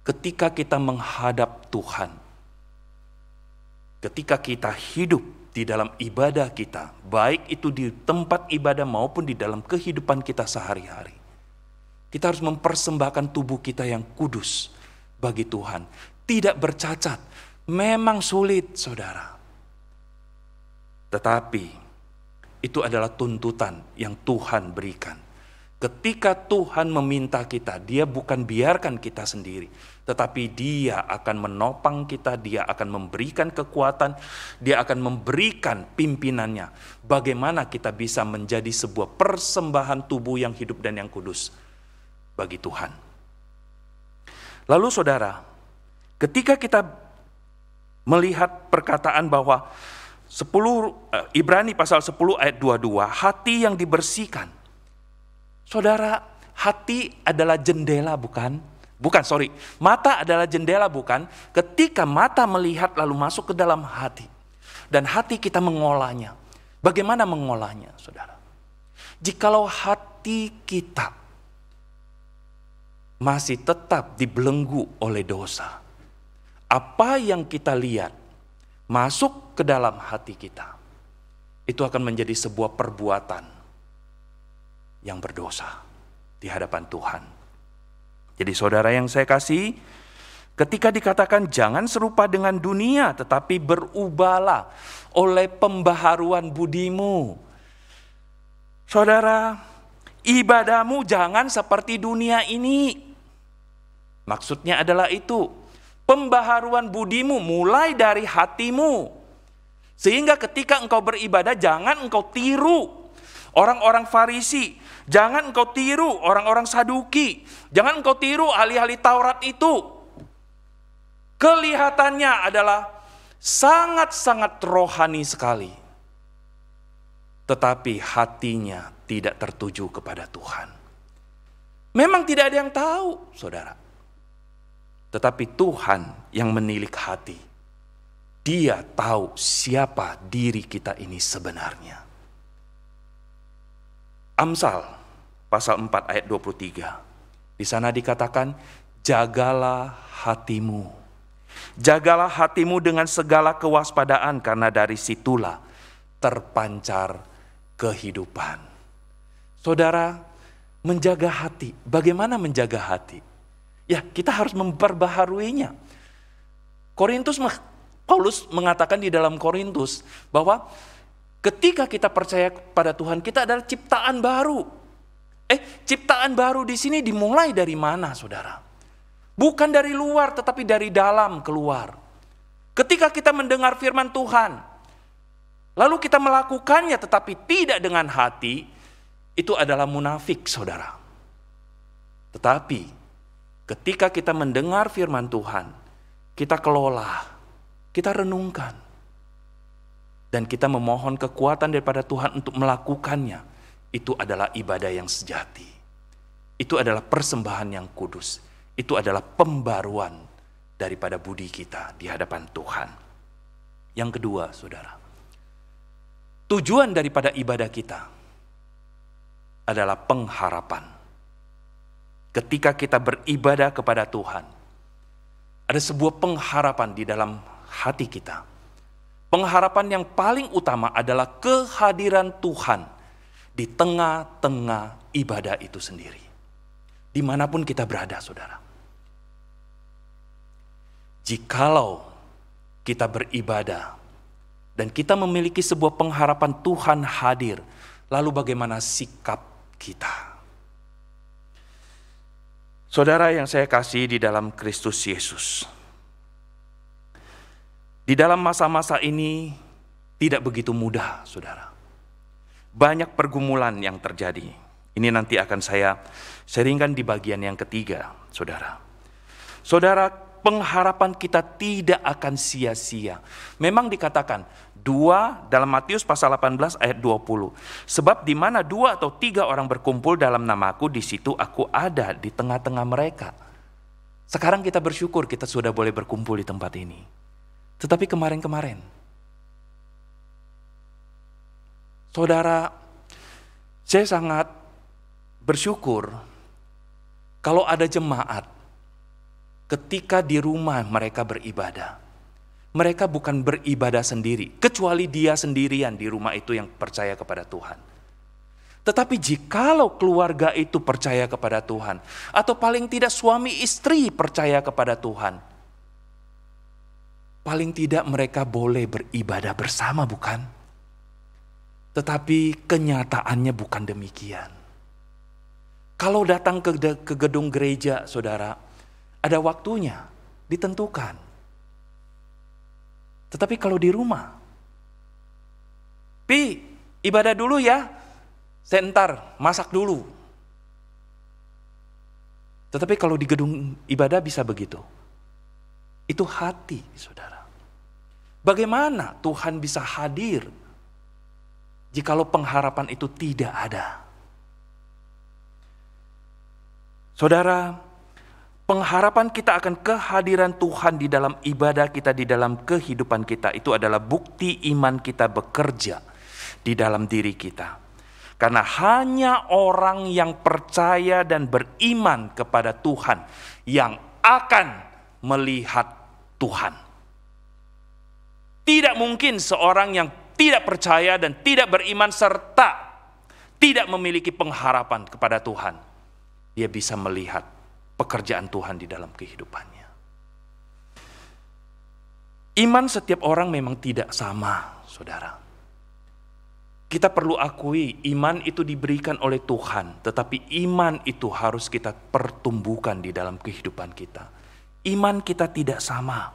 Ketika kita menghadap Tuhan, ketika kita hidup di dalam ibadah kita, baik itu di tempat ibadah maupun di dalam kehidupan kita sehari-hari, kita harus mempersembahkan tubuh kita yang kudus bagi Tuhan. Tidak bercacat. Memang sulit, saudara. Tetapi itu adalah tuntutan yang Tuhan berikan. Ketika Tuhan meminta kita, Dia bukan biarkan kita sendiri, tetapi Dia akan menopang kita, Dia akan memberikan kekuatan, Dia akan memberikan pimpinannya. Bagaimana kita bisa menjadi sebuah persembahan tubuh yang hidup dan yang kudus bagi Tuhan. Lalu saudara, ketika kita melihat perkataan bahwa Ibrani pasal 10 ayat 22, hati yang dibersihkan. Saudara, hati adalah jendela, bukan? Mata adalah jendela, bukan? Ketika mata melihat lalu masuk ke dalam hati. Dan hati kita mengolahnya. Bagaimana mengolahnya, saudara? Jikalau hati kita masih tetap dibelenggu oleh dosa, apa yang kita lihat masuk ke dalam hati kita, itu akan menjadi sebuah perbuatan yang berdosa di hadapan Tuhan. Jadi saudara yang saya kasih, ketika dikatakan jangan serupa dengan dunia, tetapi berubahlah oleh pembaharuan budimu. Saudara, ibadahmu jangan seperti dunia ini. Maksudnya adalah itu, pembaharuan budimu mulai dari hatimu. Sehingga ketika engkau beribadah, jangan engkau tiru orang-orang Farisi, jangan engkau tiru orang-orang Saduki, jangan engkau tiru ahli-ahli Taurat itu. Kelihatannya adalah sangat-sangat rohani sekali, tetapi hatinya tidak tertuju kepada Tuhan. Memang tidak ada yang tahu, saudara. Tetapi Tuhan yang menilik hati. Dia tahu siapa diri kita ini sebenarnya. Amsal pasal 4 ayat 23. Di sana dikatakan, jagalah hatimu. Jagalah hatimu dengan segala kewaspadaan, karena dari situlah terpancar kehidupan. Saudara, menjaga hati. Bagaimana menjaga hati? Ya, kita harus memperbaharuinya. Paulus mengatakan di dalam Korintus bahwa ketika kita percaya kepada Tuhan, kita adalah ciptaan baru. Ciptaan baru di sini dimulai dari mana, saudara? Bukan dari luar, tetapi dari dalam keluar. Ketika kita mendengar firman Tuhan, lalu kita melakukannya tetapi tidak dengan hati, itu adalah munafik, saudara. Tetapi ketika kita mendengar firman Tuhan, kita kelola, kita renungkan, dan kita memohon kekuatan daripada Tuhan untuk melakukannya, itu adalah ibadah yang sejati. Itu adalah persembahan yang kudus. Itu adalah pembaruan daripada budi kita di hadapan Tuhan. Yang kedua, saudara, tujuan daripada ibadah kita adalah pengharapan. Ketika kita beribadah kepada Tuhan, ada sebuah pengharapan di dalam hati kita. Pengharapan yang paling utama adalah kehadiran Tuhan di tengah-tengah ibadah itu sendiri. Dimanapun kita berada, saudara. Jikalau kita beribadah dan kita memiliki sebuah pengharapan Tuhan hadir, lalu bagaimana sikap kita? Saudara yang saya kasih di dalam Kristus Yesus, di dalam masa-masa ini tidak begitu mudah, saudara. Banyak pergumulan yang terjadi. Ini nanti akan saya sharingkan di bagian yang ketiga, saudara. Saudara, pengharapan kita tidak akan sia-sia. Memang dikatakan dalam Matius pasal 18 ayat 20. Sebab di mana 2 atau 3 orang berkumpul dalam namaku, di situ aku ada di tengah-tengah mereka. Sekarang kita bersyukur kita sudah boleh berkumpul di tempat ini. Tetapi kemarin-kemarin, saudara, saya sangat bersyukur kalau ada jemaat ketika di rumah mereka beribadah. Mereka bukan beribadah sendiri, kecuali dia sendirian di rumah itu yang percaya kepada Tuhan. Tetapi jikalau keluarga itu percaya kepada Tuhan, atau paling tidak suami istri percaya kepada Tuhan, paling tidak mereka boleh beribadah bersama, bukan? Tetapi kenyataannya bukan demikian. Kalau datang ke gedung gereja, saudara, ada waktunya, ditentukan. Tetapi kalau di rumah, ibadah dulu ya, saya entar masak dulu. Tetapi kalau di gedung ibadah bisa begitu. Itu hati, saudara. Bagaimana Tuhan bisa hadir jikalau pengharapan itu tidak ada? Saudara, pengharapan kita akan kehadiran Tuhan di dalam ibadah kita, di dalam kehidupan kita, itu adalah bukti iman kita bekerja di dalam diri kita. Karena hanya orang yang percaya dan beriman kepada Tuhan yang akan melihat Tuhan. Tidak mungkin seorang yang tidak percaya dan tidak beriman serta tidak memiliki pengharapan kepada Tuhan, dia bisa melihat pekerjaan Tuhan di dalam kehidupannya. Iman setiap orang memang tidak sama, saudara. Kita perlu akui iman itu diberikan oleh Tuhan, tetapi iman itu harus kita pertumbuhkan di dalam kehidupan kita. Iman kita tidak sama.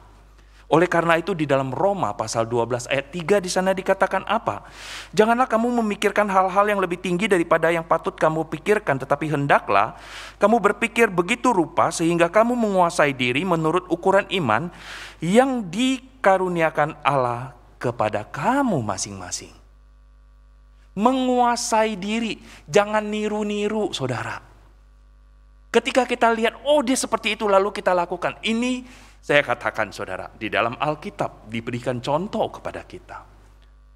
Oleh karena itu di dalam Roma pasal 12 ayat 3 di sana dikatakan apa? Janganlah kamu memikirkan hal-hal yang lebih tinggi daripada yang patut kamu pikirkan, tetapi hendaklah kamu berpikir begitu rupa sehingga kamu menguasai diri menurut ukuran iman yang dikaruniakan Allah kepada kamu masing-masing. Menguasai diri, jangan niru-niru saudara. Ketika kita lihat, oh dia seperti itu lalu kita lakukan. Ini saya katakan saudara, di dalam Alkitab diberikan contoh kepada kita.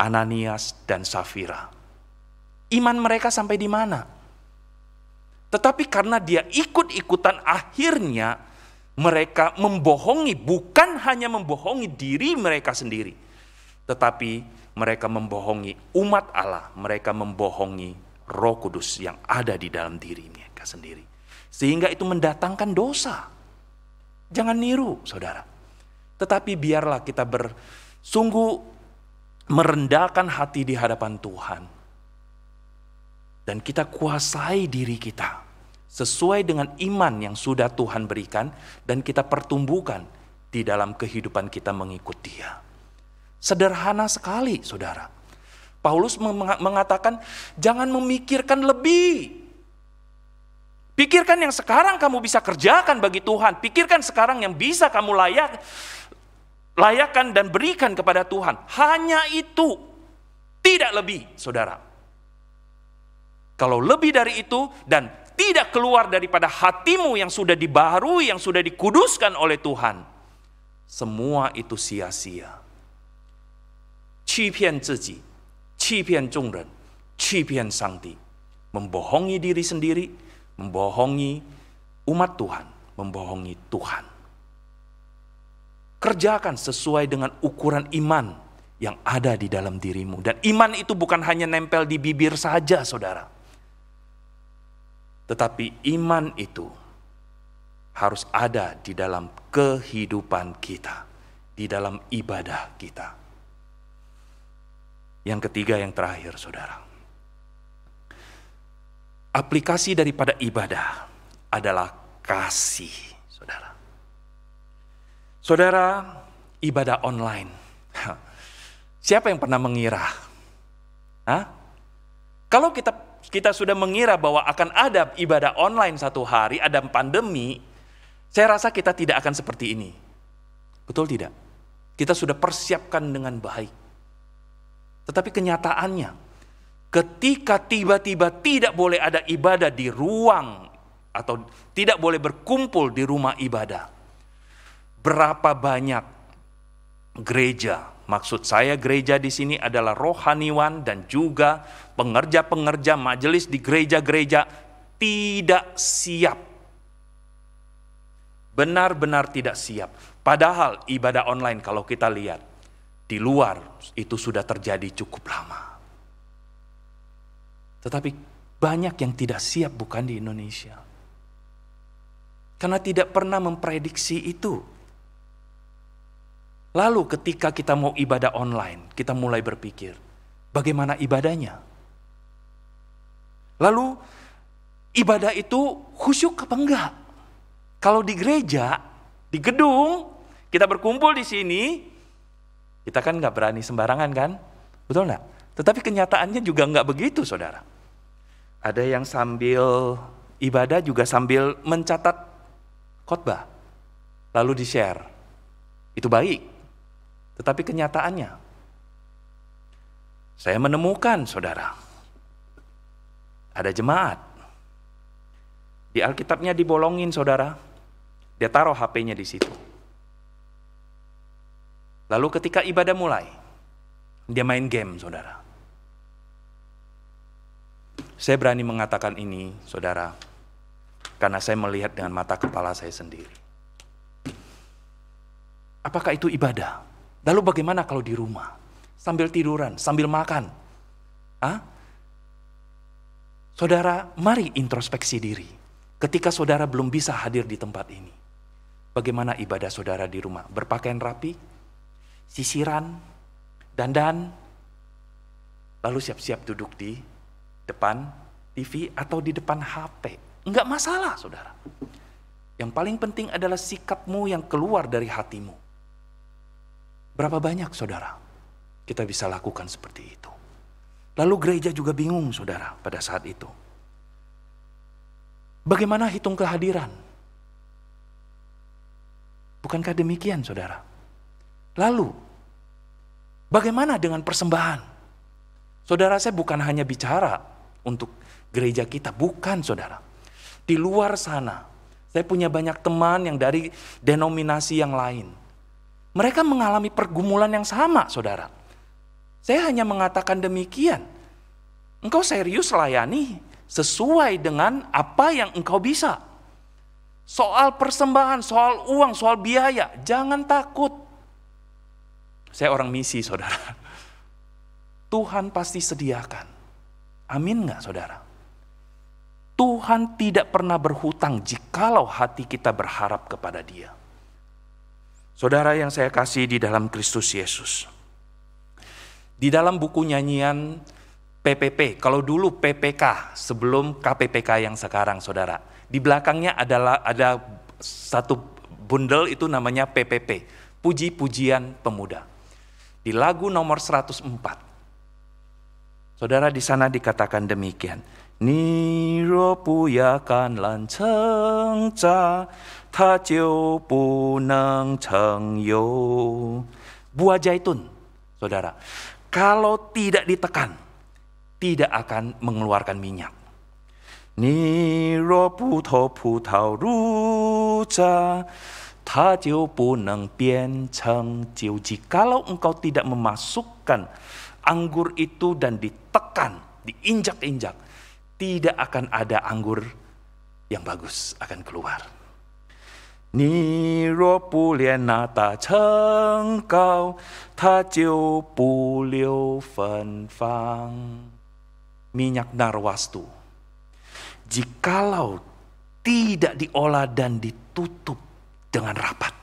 Ananias dan Safira. Iman mereka sampai di mana? Tetapi karena dia ikut-ikutan, akhirnya mereka membohongi, bukan hanya membohongi diri mereka sendiri, tetapi mereka membohongi umat Allah, mereka membohongi Roh Kudus yang ada di dalam diri mereka sendiri. Sehingga itu mendatangkan dosa. Jangan niru, saudara. Tetapi biarlah kita bersungguh merendahkan hati di hadapan Tuhan. Dan kita kuasai diri kita sesuai dengan iman yang sudah Tuhan berikan dan kita pertumbuhkan di dalam kehidupan kita mengikut Dia. Sederhana sekali, saudara. Paulus mengatakan, jangan memikirkan lebih. Pikirkan yang sekarang kamu bisa kerjakan bagi Tuhan. Pikirkan sekarang yang bisa kamu layakan dan berikan kepada Tuhan. Hanya itu, tidak lebih, saudara. Kalau lebih dari itu dan tidak keluar daripada hatimu yang sudah dibaharui, yang sudah dikuduskan oleh Tuhan, semua itu sia-sia. 欺骗自己, 欺骗众人, 欺骗上帝. Membohongi diri sendiri, membohongi umat Tuhan, membohongi Tuhan. Kerjakan sesuai dengan ukuran iman yang ada di dalam dirimu. Dan iman itu bukan hanya nempel di bibir saja, saudara. Tetapi iman itu harus ada di dalam kehidupan kita, di dalam ibadah kita. Yang ketiga, yang terakhir, saudara. Aplikasi daripada ibadah adalah kasih, saudara. Saudara, ibadah online. Siapa yang pernah mengira? Kalau kita sudah mengira bahwa akan ada ibadah online satu hari, ada pandemi, saya rasa kita tidak akan seperti ini. Betul tidak? Kita sudah persiapkan dengan baik. Tetapi kenyataannya, ketika tiba-tiba tidak boleh ada ibadah di ruang atau tidak boleh berkumpul di rumah ibadah, berapa banyak gereja, maksud saya gereja di sini adalah rohaniwan dan juga pengerja-pengerja majelis di gereja-gereja tidak siap. Benar-benar tidak siap. Padahal ibadah online kalau kita lihat, di luar itu sudah terjadi cukup lama. Tetapi banyak yang tidak siap bukan di Indonesia. Karena tidak pernah memprediksi itu. Lalu ketika kita mau ibadah online, kita mulai berpikir, bagaimana ibadahnya? Lalu ibadah itu khusyuk apa enggak? Kalau di gereja, di gedung, kita berkumpul di sini, kita kan nggak berani sembarangan kan? Betul nggak? Tetapi kenyataannya juga nggak begitu, saudara. Ada yang sambil ibadah juga sambil mencatat khotbah, lalu di-share. Itu baik. Tetapi kenyataannya, saya menemukan, saudara, ada jemaat. Di Alkitabnya dibolongin, saudara. Dia taruh HP-nya di situ. Lalu ketika ibadah mulai, dia main game, saudara. Saya berani mengatakan ini, saudara, karena saya melihat dengan mata kepala saya sendiri. Apakah itu ibadah? Lalu bagaimana kalau di rumah? Sambil tiduran, sambil makan? Saudara, mari introspeksi diri. Ketika saudara belum bisa hadir di tempat ini, bagaimana ibadah saudara di rumah? Berpakaian rapi? Sisiran, dandan, lalu siap-siap duduk di depan TV atau di depan HP. Enggak masalah, saudara. Yang paling penting adalah sikapmu yang keluar dari hatimu. Berapa banyak, saudara, kita bisa lakukan seperti itu. Lalu gereja juga bingung, saudara, pada saat itu. Bagaimana hitung kehadiran? Bukankah demikian, saudara? Lalu, bagaimana dengan persembahan? Saudara, saya bukan hanya bicara untuk gereja kita, bukan saudara. Di luar sana, saya punya banyak teman yang dari denominasi yang lain. Mereka mengalami pergumulan yang sama, saudara. Saya hanya mengatakan demikian. Engkau serius layani sesuai dengan apa yang engkau bisa. Soal persembahan, soal uang, soal biaya, jangan takut. Saya orang misi, saudara. Tuhan pasti sediakan. Amin gak, saudara? Tuhan tidak pernah berhutang jikalau hati kita berharap kepada Dia. Saudara yang saya kasih di dalam Kristus Yesus. Di dalam buku nyanyian PPP, kalau dulu PPK sebelum KPPK yang sekarang, saudara. Di belakangnya ada satu bundel itu namanya PPP, Puji-Pujian Pemuda. Di lagu nomor 104. Saudara, di sana dikatakan demikian. Ni ro bu yakan lan cheng zha, ta jiu bu neng cheng you. Buah zaitun, saudara. Kalau tidak ditekan, tidak akan mengeluarkan minyak. Ni ro bu tao ru zha, ta jiu bu neng bian cheng jiu ji. Kalau engkau tidak memasukkan anggur itu dan ditekan, diinjak-injak, tidak akan ada anggur yang bagus akan keluar. Ni ro bu lian na da cheng gao, ta jiu bu liu fen fang. Minyak narwastu, jikalau tidak diolah dan ditutup dengan rapat,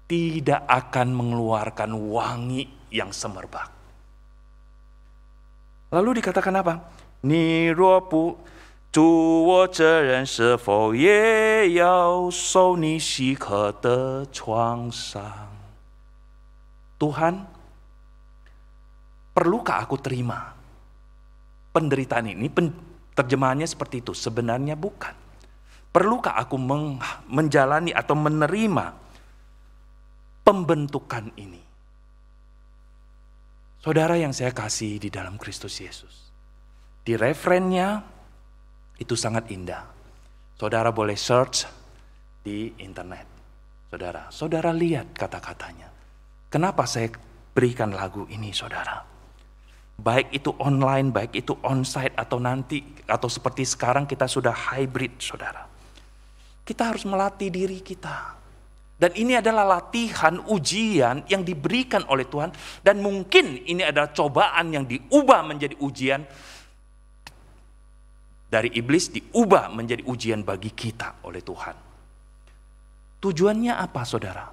tidak akan mengeluarkan wangi yang semerbak. Lalu dikatakan apa? Ni ruo bu zhu wo zhe ren shi fo ye yao shou ni xi ke de chuang shang. Tuhan, perlukah aku terima penderitaan ini? Terjemahannya seperti itu, sebenarnya bukan. Perlukah aku menjalani atau menerima pembentukan ini? Saudara yang saya kasih di dalam Kristus Yesus, di referennya itu sangat indah. Saudara boleh search di internet. Saudara lihat kata-katanya. Kenapa saya berikan lagu ini, saudara? Baik itu online, baik itu onsite atau nanti, atau seperti sekarang kita sudah hybrid, saudara. Kita harus melatih diri kita. Dan ini adalah latihan, ujian yang diberikan oleh Tuhan. Dan mungkin ini adalah cobaan yang diubah menjadi ujian. Dari iblis diubah menjadi ujian bagi kita oleh Tuhan. Tujuannya apa, saudara?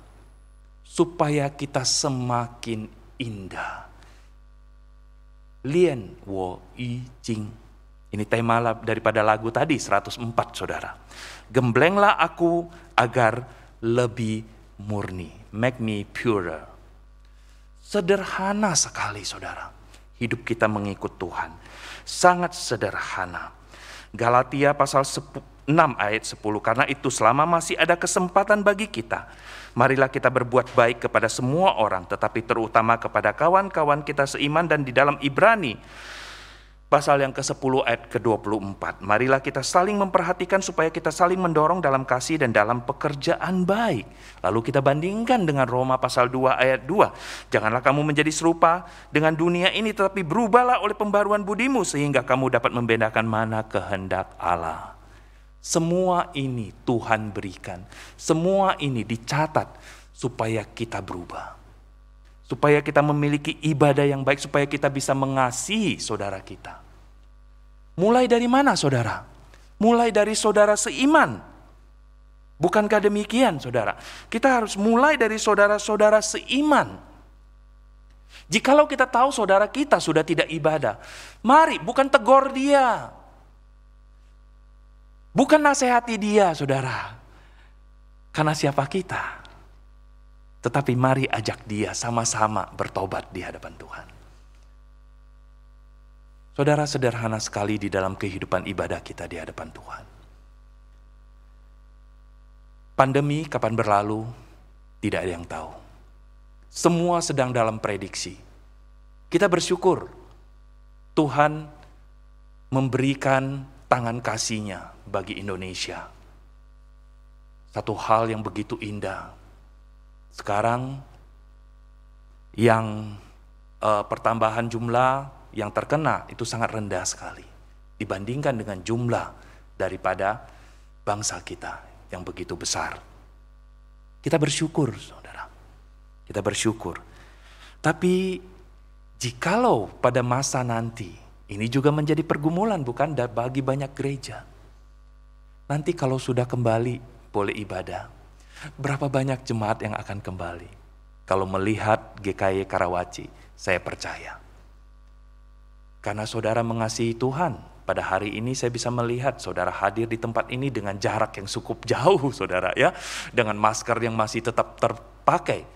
Supaya kita semakin indah. Lian wo yi jing. Ini tema daripada lagu tadi 104, saudara. Gemblenglah aku agar lebih murni, make me purer. Sederhana sekali, saudara. Hidup kita mengikut Tuhan. Sangat sederhana. Galatia pasal 6 ayat 10. Karena itu selama masih ada kesempatan bagi kita, marilah kita berbuat baik kepada semua orang, tetapi terutama kepada kawan-kawan kita seiman. Dan di dalam Ibrani pasal yang ke-10 ayat ke-24. Marilah kita saling memperhatikan supaya kita saling mendorong dalam kasih dan dalam pekerjaan baik. Lalu kita bandingkan dengan Roma pasal 2 ayat 2. Janganlah kamu menjadi serupa dengan dunia ini, tetapi berubahlah oleh pembaruan budimu sehingga kamu dapat membedakan mana kehendak Allah. Semua ini Tuhan berikan. Semua ini dicatat supaya kita berubah. Supaya kita memiliki ibadah yang baik, supaya kita bisa mengasihi saudara kita. Mulai dari mana, saudara? Mulai dari saudara seiman. Bukankah demikian, saudara? Kita harus mulai dari saudara-saudara seiman. Jikalau kita tahu saudara kita sudah tidak ibadah, mari bukan tegur dia. Bukan nasihati dia, saudara. Karena siapa kita? Tetapi mari ajak dia sama-sama bertobat di hadapan Tuhan. Saudara, sederhana sekali di dalam kehidupan ibadah kita di hadapan Tuhan. Pandemi kapan berlalu, tidak ada yang tahu. Semua sedang dalam prediksi. Kita bersyukur Tuhan memberikan tangan kasih-Nya bagi Indonesia. Satu hal yang begitu indah. Sekarang yang pertambahan jumlah yang terkena itu sangat rendah sekali dibandingkan dengan jumlah daripada bangsa kita yang begitu besar. Kita bersyukur, saudara. Kita bersyukur. Tapi jikalau pada masa nanti, ini juga menjadi pergumulan bukan bagi banyak gereja. Nanti kalau sudah kembali boleh ibadah, berapa banyak jemaat yang akan kembali? Kalau melihat GKY Karawaci, saya percaya. Karena saudara mengasihi Tuhan, pada hari ini saya bisa melihat saudara hadir di tempat ini dengan jarak yang cukup jauh, saudara ya, dengan masker yang masih tetap terpakai.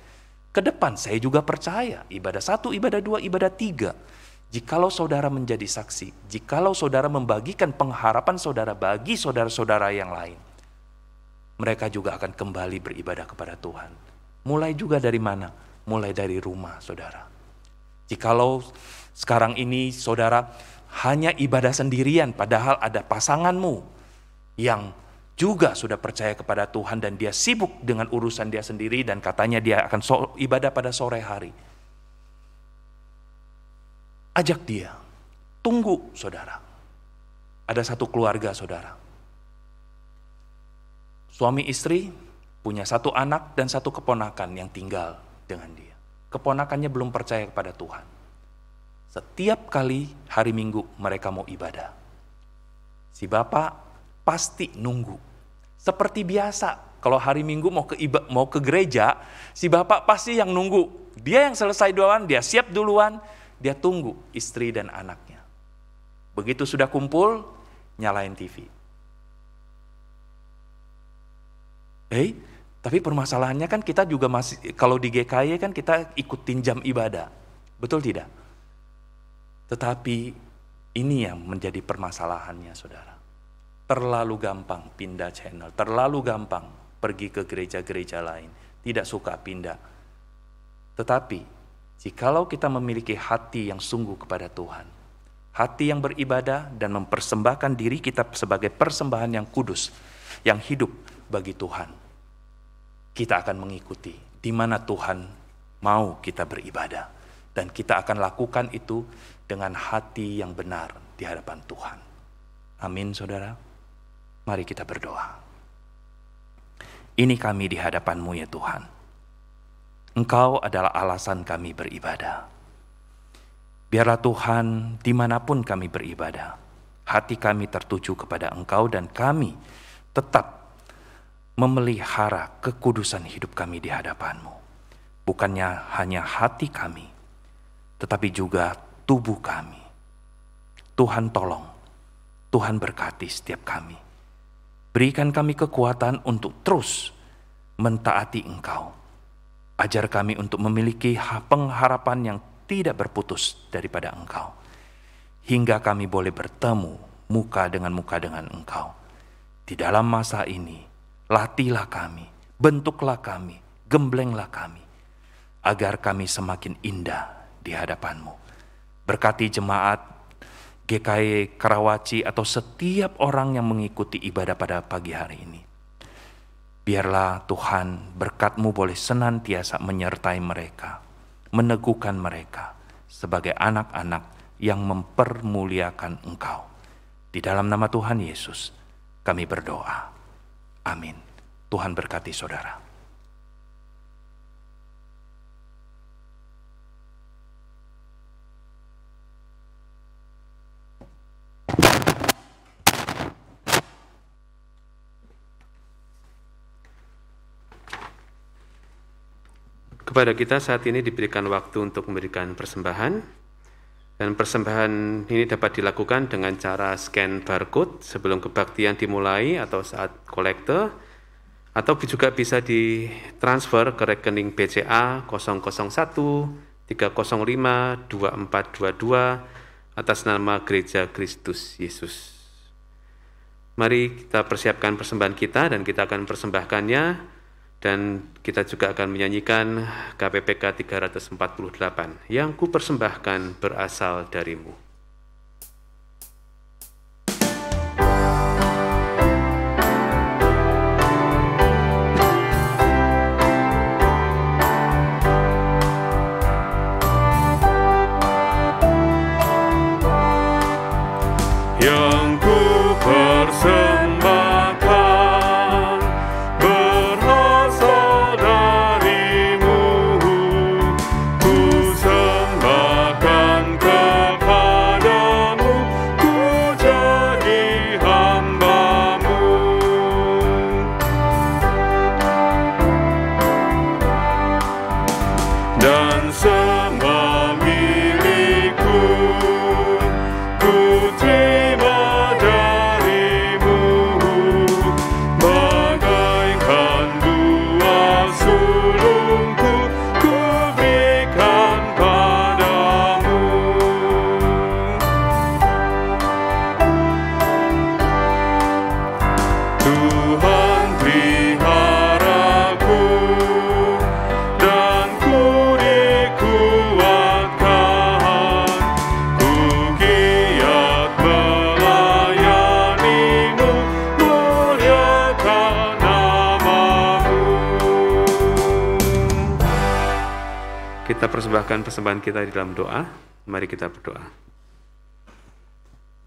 Ke depan saya juga percaya, ibadah 1, ibadah 2, ibadah 3. Jikalau saudara menjadi saksi, jikalau saudara membagikan pengharapan saudara bagi saudara-saudara yang lain, mereka juga akan kembali beribadah kepada Tuhan. Mulai juga dari mana? Mulai dari rumah, saudara. Jikalau sekarang ini saudara hanya ibadah sendirian, padahal ada pasanganmu yang juga sudah percaya kepada Tuhan dan dia sibuk dengan urusan dia sendiri dan katanya dia akan ibadah pada sore hari. Ajak dia, tunggu saudara. Ada satu keluarga saudara. Suami istri punya 1 anak dan 1 keponakan yang tinggal dengan dia. Keponakannya belum percaya kepada Tuhan. Setiap kali hari Minggu mereka mau ibadah, si bapak pasti nunggu. Seperti biasa, kalau hari Minggu mau ke gereja, si bapak pasti yang nunggu. Dia yang selesai duluan, dia siap duluan, dia tunggu istri dan anaknya. Begitu sudah kumpul, nyalain TV. Tapi permasalahannya kan kita juga masih, kalau di GKY kan kita ikutin jam ibadah. Betul tidak? Tetapi ini yang menjadi permasalahannya, saudara. Terlalu gampang pindah channel, terlalu gampang pergi ke gereja-gereja lain. Tidak suka pindah. Tetapi, jikalau kita memiliki hati yang sungguh kepada Tuhan, hati yang beribadah dan mempersembahkan diri kita sebagai persembahan yang kudus, yang hidup bagi Tuhan, kita akan mengikuti di mana Tuhan mau kita beribadah. Dan kita akan lakukan itu dengan hati yang benar di hadapan Tuhan. Amin, saudara. Mari kita berdoa. Ini kami di hadapan-Mu ya Tuhan. Engkau adalah alasan kami beribadah. Biarlah Tuhan, dimanapun kami beribadah, hati kami tertuju kepada Engkau dan kami tetap memelihara kekudusan hidup kami di hadapan-Mu. Bukannya hanya hati kami, tetapi juga tubuh kami. Tuhan tolong, Tuhan berkati setiap kami. Berikan kami kekuatan untuk terus mentaati Engkau. Ajar kami untuk memiliki pengharapan yang tidak berputus daripada Engkau. Hingga kami boleh bertemu muka dengan Engkau. Di dalam masa ini, latihlah kami, bentuklah kami, gemblenglah kami, agar kami semakin indah di hadapan-Mu. Berkati jemaat GKY Karawaci atau setiap orang yang mengikuti ibadah pada pagi hari ini. Biarlah Tuhan berkat-Mu boleh senantiasa menyertai mereka, meneguhkan mereka sebagai anak-anak yang mempermuliakan Engkau. Di dalam nama Tuhan Yesus kami berdoa. Amin. Tuhan berkati saudara. Kepada kita saat ini diberikan waktu untuk memberikan persembahan, dan persembahan ini dapat dilakukan dengan cara scan barcode sebelum kebaktian dimulai atau saat kolekte, atau juga bisa ditransfer ke rekening BCA 001 305 2422 atas nama Gereja Kristus Yesus. Mari kita persiapkan persembahan kita dan kita akan persembahkannya Dan kita juga akan menyanyikan KPPK 348, yang ku persembahkan berasal darimu. Yang ku persembahkan berasal darimu, ku sembahkan kepadamu, ku jadi hamba-Mu. Dan semua milikku ku terima darimu, bagaikan buah sulungku ku berikan padamu. Tuhan peliharaku dan ku dikuatkan, ku giat melayanimu, muliakan nama-Mu. Kita persembahkan persembahan kita di dalam doa. Mari kita berdoa.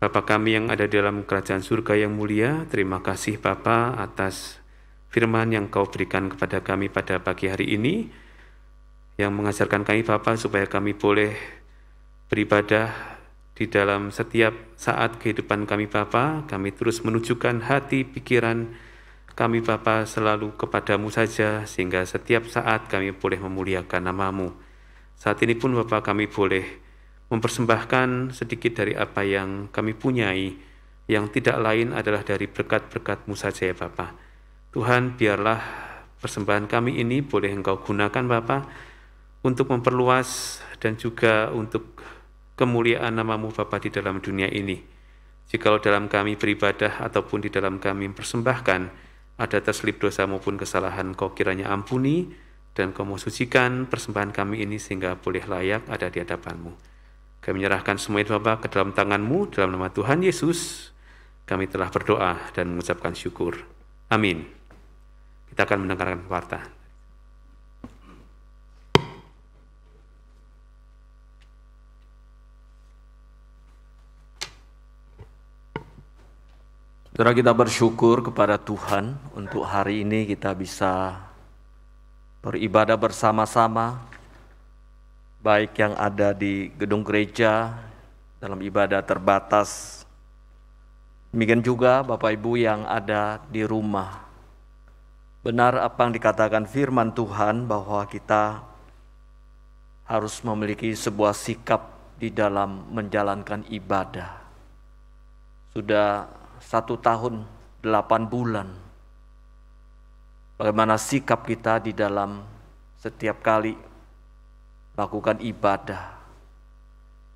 Bapa kami yang ada di dalam kerajaan surga yang mulia, terima kasih Bapa atas firman yang Kau berikan kepada kami pada pagi hari ini, yang mengajarkan kami Bapa supaya kami boleh beribadah di dalam setiap saat kehidupan kami Bapa. Kami terus menunjukkan hati pikiran kami Bapa selalu kepadamu saja, sehingga setiap saat kami boleh memuliakan nama-Mu. Saat ini pun Bapa kami boleh mempersembahkan sedikit dari apa yang kami punyai, yang tidak lain adalah dari berkat-berkat-Mu saja ya Bapa. Tuhan, biarlah persembahan kami ini boleh Engkau gunakan Bapa untuk memperluas dan juga untuk kemuliaan nama-Mu Bapa di dalam dunia ini. Jikalau dalam kami beribadah ataupun di dalam kami mempersembahkan ada terselip dosa maupun kesalahan, Kau kiranya ampuni dan Kau mau sucikan persembahan kami ini sehingga boleh layak ada di hadapan-Mu. Kami menyerahkan semua itu Bapa ke dalam tangan-Mu, dalam nama Tuhan Yesus kami telah berdoa dan mengucapkan syukur. Amin. Kita akan mendengarkan warta. Saudara, kita bersyukur kepada Tuhan untuk hari ini kita bisa beribadah bersama-sama, baik yang ada di gedung gereja dalam ibadah terbatas, demikian juga Bapak Ibu yang ada di rumah. Benar apa yang dikatakan firman Tuhan bahwa kita harus memiliki sebuah sikap di dalam menjalankan ibadah. Sudah 1 tahun 8 bulan, bagaimana sikap kita di dalam setiap kali lakukan ibadah.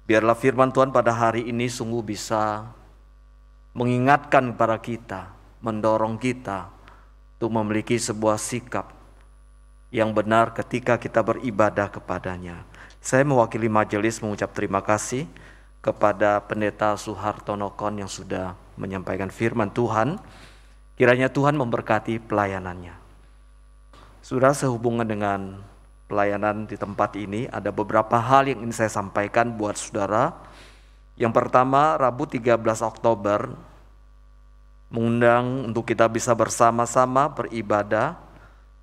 Biarlah firman Tuhan pada hari ini sungguh bisa mengingatkan kepada kita, mendorong kita untuk memiliki sebuah sikap yang benar ketika kita beribadah kepadanya. Saya mewakili majelis mengucap terima kasih kepada Pendeta Suhartono Kon yang sudah menyampaikan firman Tuhan. Kiranya Tuhan memberkati pelayanannya. Saudara, sehubungan dengan pelayanan di tempat ini, ada beberapa hal yang ingin saya sampaikan buat saudara. Yang pertama, Rabu 13 Oktober mengundang untuk kita bisa bersama-sama beribadah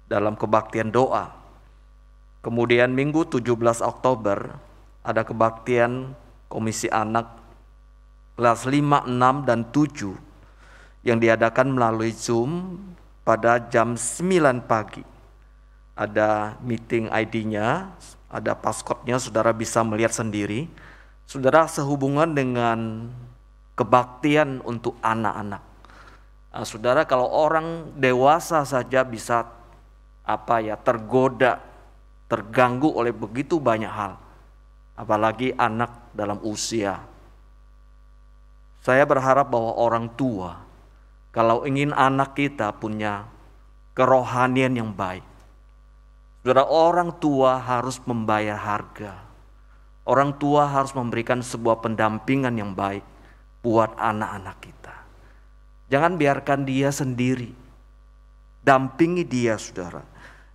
dalam kebaktian doa. Kemudian Minggu 17 Oktober ada kebaktian Komisi Anak kelas 5, 6, dan 7 yang diadakan melalui Zoom pada jam 9 pagi. Ada meeting ID-nya, ada passcode-nya, saudara bisa melihat sendiri. Saudara, sehubungan dengan kebaktian untuk anak-anak. Saudara, kalau orang dewasa saja bisa tergoda, terganggu oleh begitu banyak hal, apalagi anak dalam usia. Saya berharap bahwa orang tua, kalau ingin anak kita punya kerohanian yang baik. Saudara, orang tua harus membayar harga. Orang tua harus memberikan sebuah pendampingan yang baik buat anak-anak kita. Jangan biarkan dia sendiri. Dampingi dia, saudara.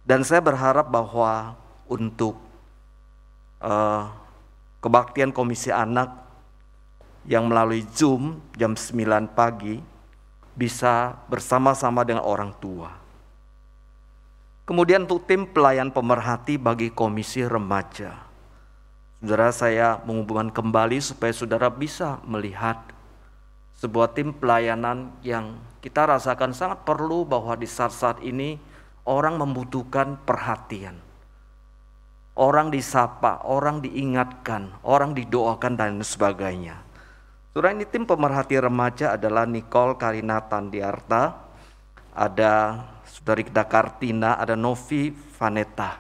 Dan saya berharap bahwa untuk kebaktian Komisi Anak yang melalui Zoom jam 9 pagi bisa bersama-sama dengan orang tua. Kemudian untuk tim pelayan pemerhati bagi Komisi Remaja. Saudara, saya menghubungkan kembali supaya saudara bisa melihat sebuah tim pelayanan yang kita rasakan sangat perlu, bahwa di saat-saat ini orang membutuhkan perhatian. Orang disapa, orang diingatkan, orang didoakan dan sebagainya. Saudara, ini tim pemerhati remaja adalah Nicole Karina Tandiarta, ada Saudari kita Kartina, ada Novi Vanetta.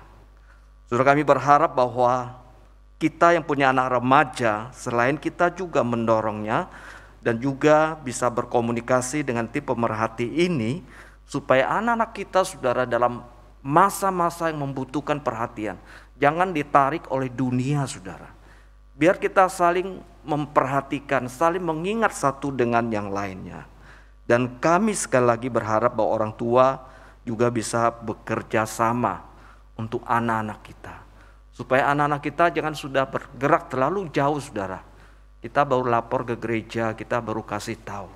Saudara, kami berharap bahwa kita yang punya anak remaja, selain kita juga mendorongnya dan juga bisa berkomunikasi dengan tim pemerhati ini, supaya anak-anak kita, saudara, dalam masa-masa yang membutuhkan perhatian, jangan ditarik oleh dunia, saudara. Biar kita saling memperhatikan, saling mengingat satu dengan yang lainnya. Dan kami sekali lagi berharap bahwa orang tua juga bisa bekerja sama untuk anak-anak kita. Supaya anak-anak kita jangan sudah bergerak terlalu jauh, saudara. Kita baru lapor ke gereja, kita baru kasih tahu.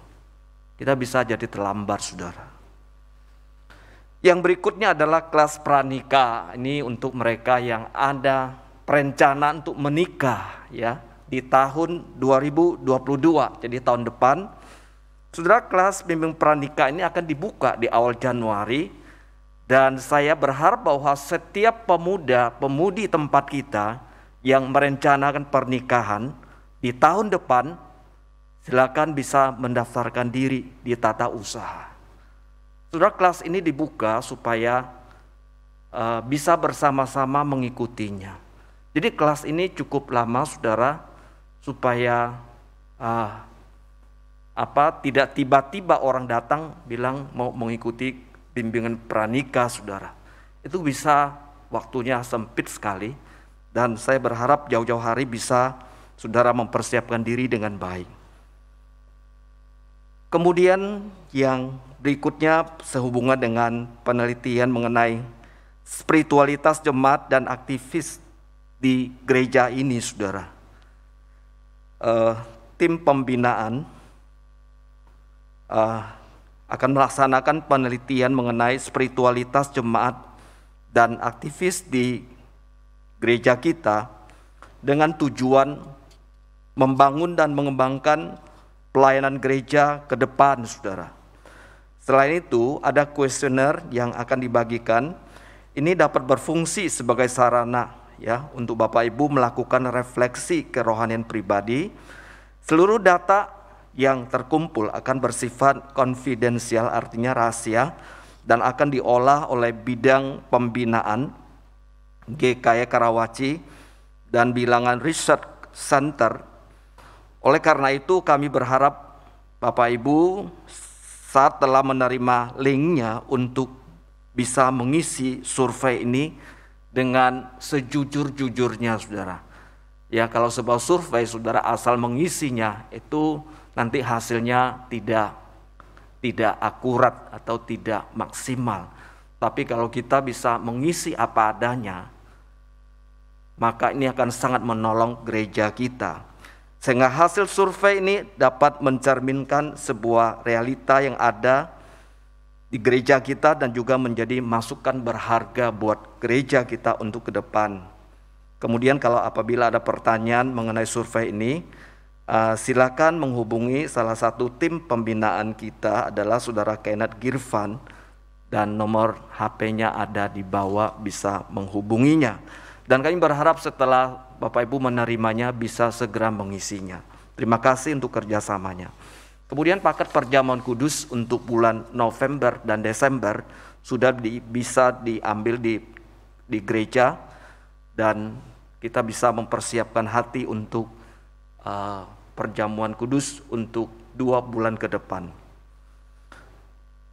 Kita bisa jadi terlambat, saudara. Yang berikutnya adalah kelas pranikah. Ini untuk mereka yang ada perencanaan untuk menikah ya di tahun 2022. Jadi tahun depan, saudara, kelas bimbing pranikah ini akan dibuka di awal Januari. Dan saya berharap bahwa setiap pemuda-pemudi tempat kita yang merencanakan pernikahan di tahun depan, silakan bisa mendaftarkan diri di tata usaha. Saudara, kelas ini dibuka supaya bisa bersama-sama mengikutinya. Jadi kelas ini cukup lama, saudara, supaya tidak tiba-tiba orang datang bilang mau mengikuti bimbingan pranikah, saudara. Itu bisa waktunya sempit sekali, dan saya berharap jauh-jauh hari bisa saudara mempersiapkan diri dengan baik. Kemudian yang berikutnya sehubungan dengan penelitian mengenai spiritualitas jemaat dan aktivis di gereja ini, saudara. Tim pembinaan akan melaksanakan penelitian mengenai spiritualitas jemaat dan aktivis di gereja kita dengan tujuan membangun dan mengembangkan pelayanan gereja ke depan, saudara. Selain itu, ada kuesioner yang akan dibagikan. Ini dapat berfungsi sebagai sarana ya untuk Bapak Ibu melakukan refleksi kerohanian pribadi. Seluruh data yang terkumpul akan bersifat konfidensial, artinya rahasia, dan akan diolah oleh bidang pembinaan GKY Karawaci dan bilangan Research Center. Oleh karena itu kami berharap Bapak Ibu saat telah menerima linknya untuk bisa mengisi survei ini dengan sejujur-jujurnya, saudara. Ya, kalau sebuah survei saudara asal mengisinya itu nanti hasilnya tidak akurat atau tidak maksimal. Tapi kalau kita bisa mengisi apa adanya, maka ini akan sangat menolong gereja kita. Sehingga hasil survei ini dapat mencerminkan sebuah realita yang ada di gereja kita dan juga menjadi masukan berharga buat gereja kita untuk ke depan. Kemudian kalau apabila ada pertanyaan mengenai survei ini, silakan menghubungi salah satu tim pembinaan kita adalah saudara Kenneth Girvan, dan nomor HP-nya ada di bawah, bisa menghubunginya. Dan kami berharap setelah Bapak Ibu menerimanya bisa segera mengisinya. Terima kasih untuk kerjasamanya. Kemudian paket perjamuan kudus untuk bulan November dan Desember sudah bisa diambil di gereja, dan kita bisa mempersiapkan hati untuk perjamuan kudus untuk 2 bulan ke depan.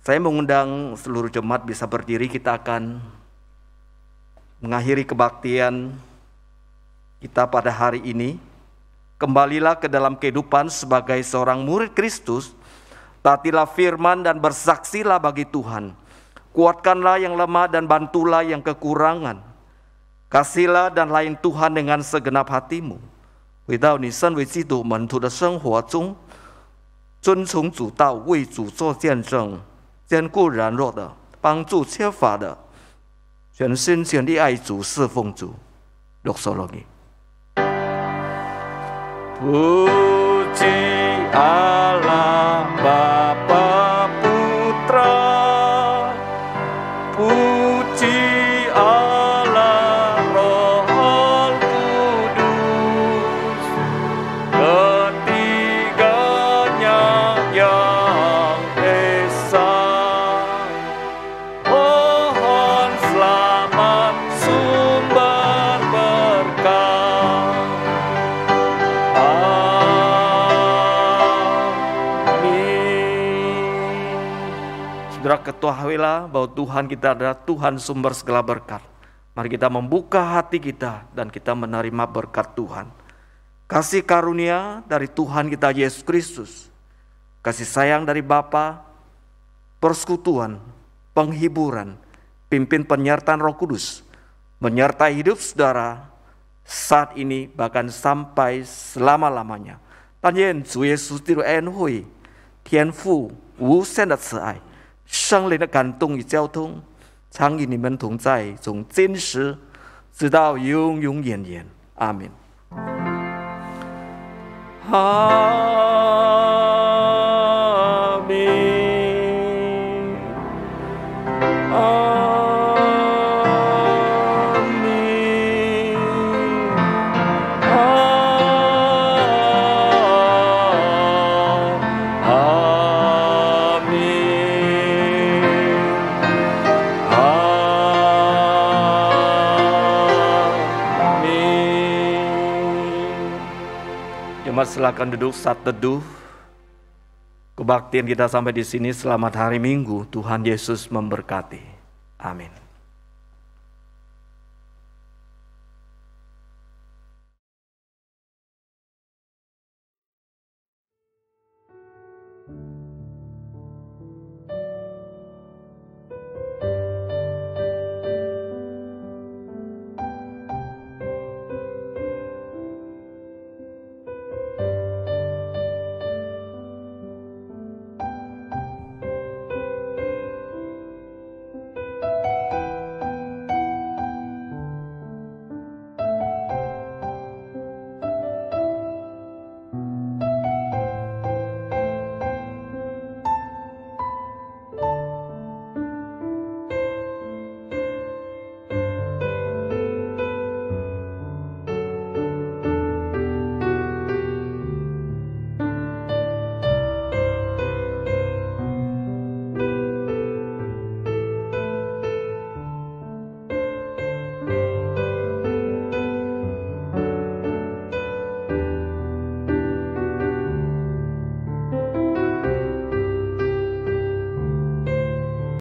Saya mengundang seluruh jemaat bisa berdiri, kita akan mengakhiri kebaktian kita pada hari ini. Kembalilah ke dalam kehidupan sebagai seorang murid Kristus, taatilah firman dan bersaksilah bagi Tuhan. Kuatkanlah yang lemah dan bantulah yang kekurangan. Kasihlah dan layani Tuhan dengan segenap hatimu. 回到你身为基督门徒的生活中，遵从主道，为主做见证，兼顾软弱的，帮助缺乏的，全心全力爱主，侍奉主。Doxologi. Puji Allah Bapa Putra, puji Allah Roh Kudus, ketiganya yang esa. Mohon selamat sumber berkah. Saudara, ketahuilah bahwa Tuhan kita adalah Tuhan sumber segala berkat. Mari kita membuka hati kita dan kita menerima berkat Tuhan. Kasih karunia dari Tuhan kita Yesus Kristus, kasih sayang dari Bapa, persekutuan, penghiburan, pimpin penyertaan Roh Kudus, menyertai hidup saudara saat ini bahkan sampai selama-lamanya. 但愿主耶稣基督恩惠、天父无限的慈爱、圣灵的感动与交通，常与你们同在，从今时直到永永远远。阿门。阿门。Silakan duduk saat teduh. Kebaktian kita sampai di sini. Selamat hari Minggu. Tuhan Yesus memberkati. Amin.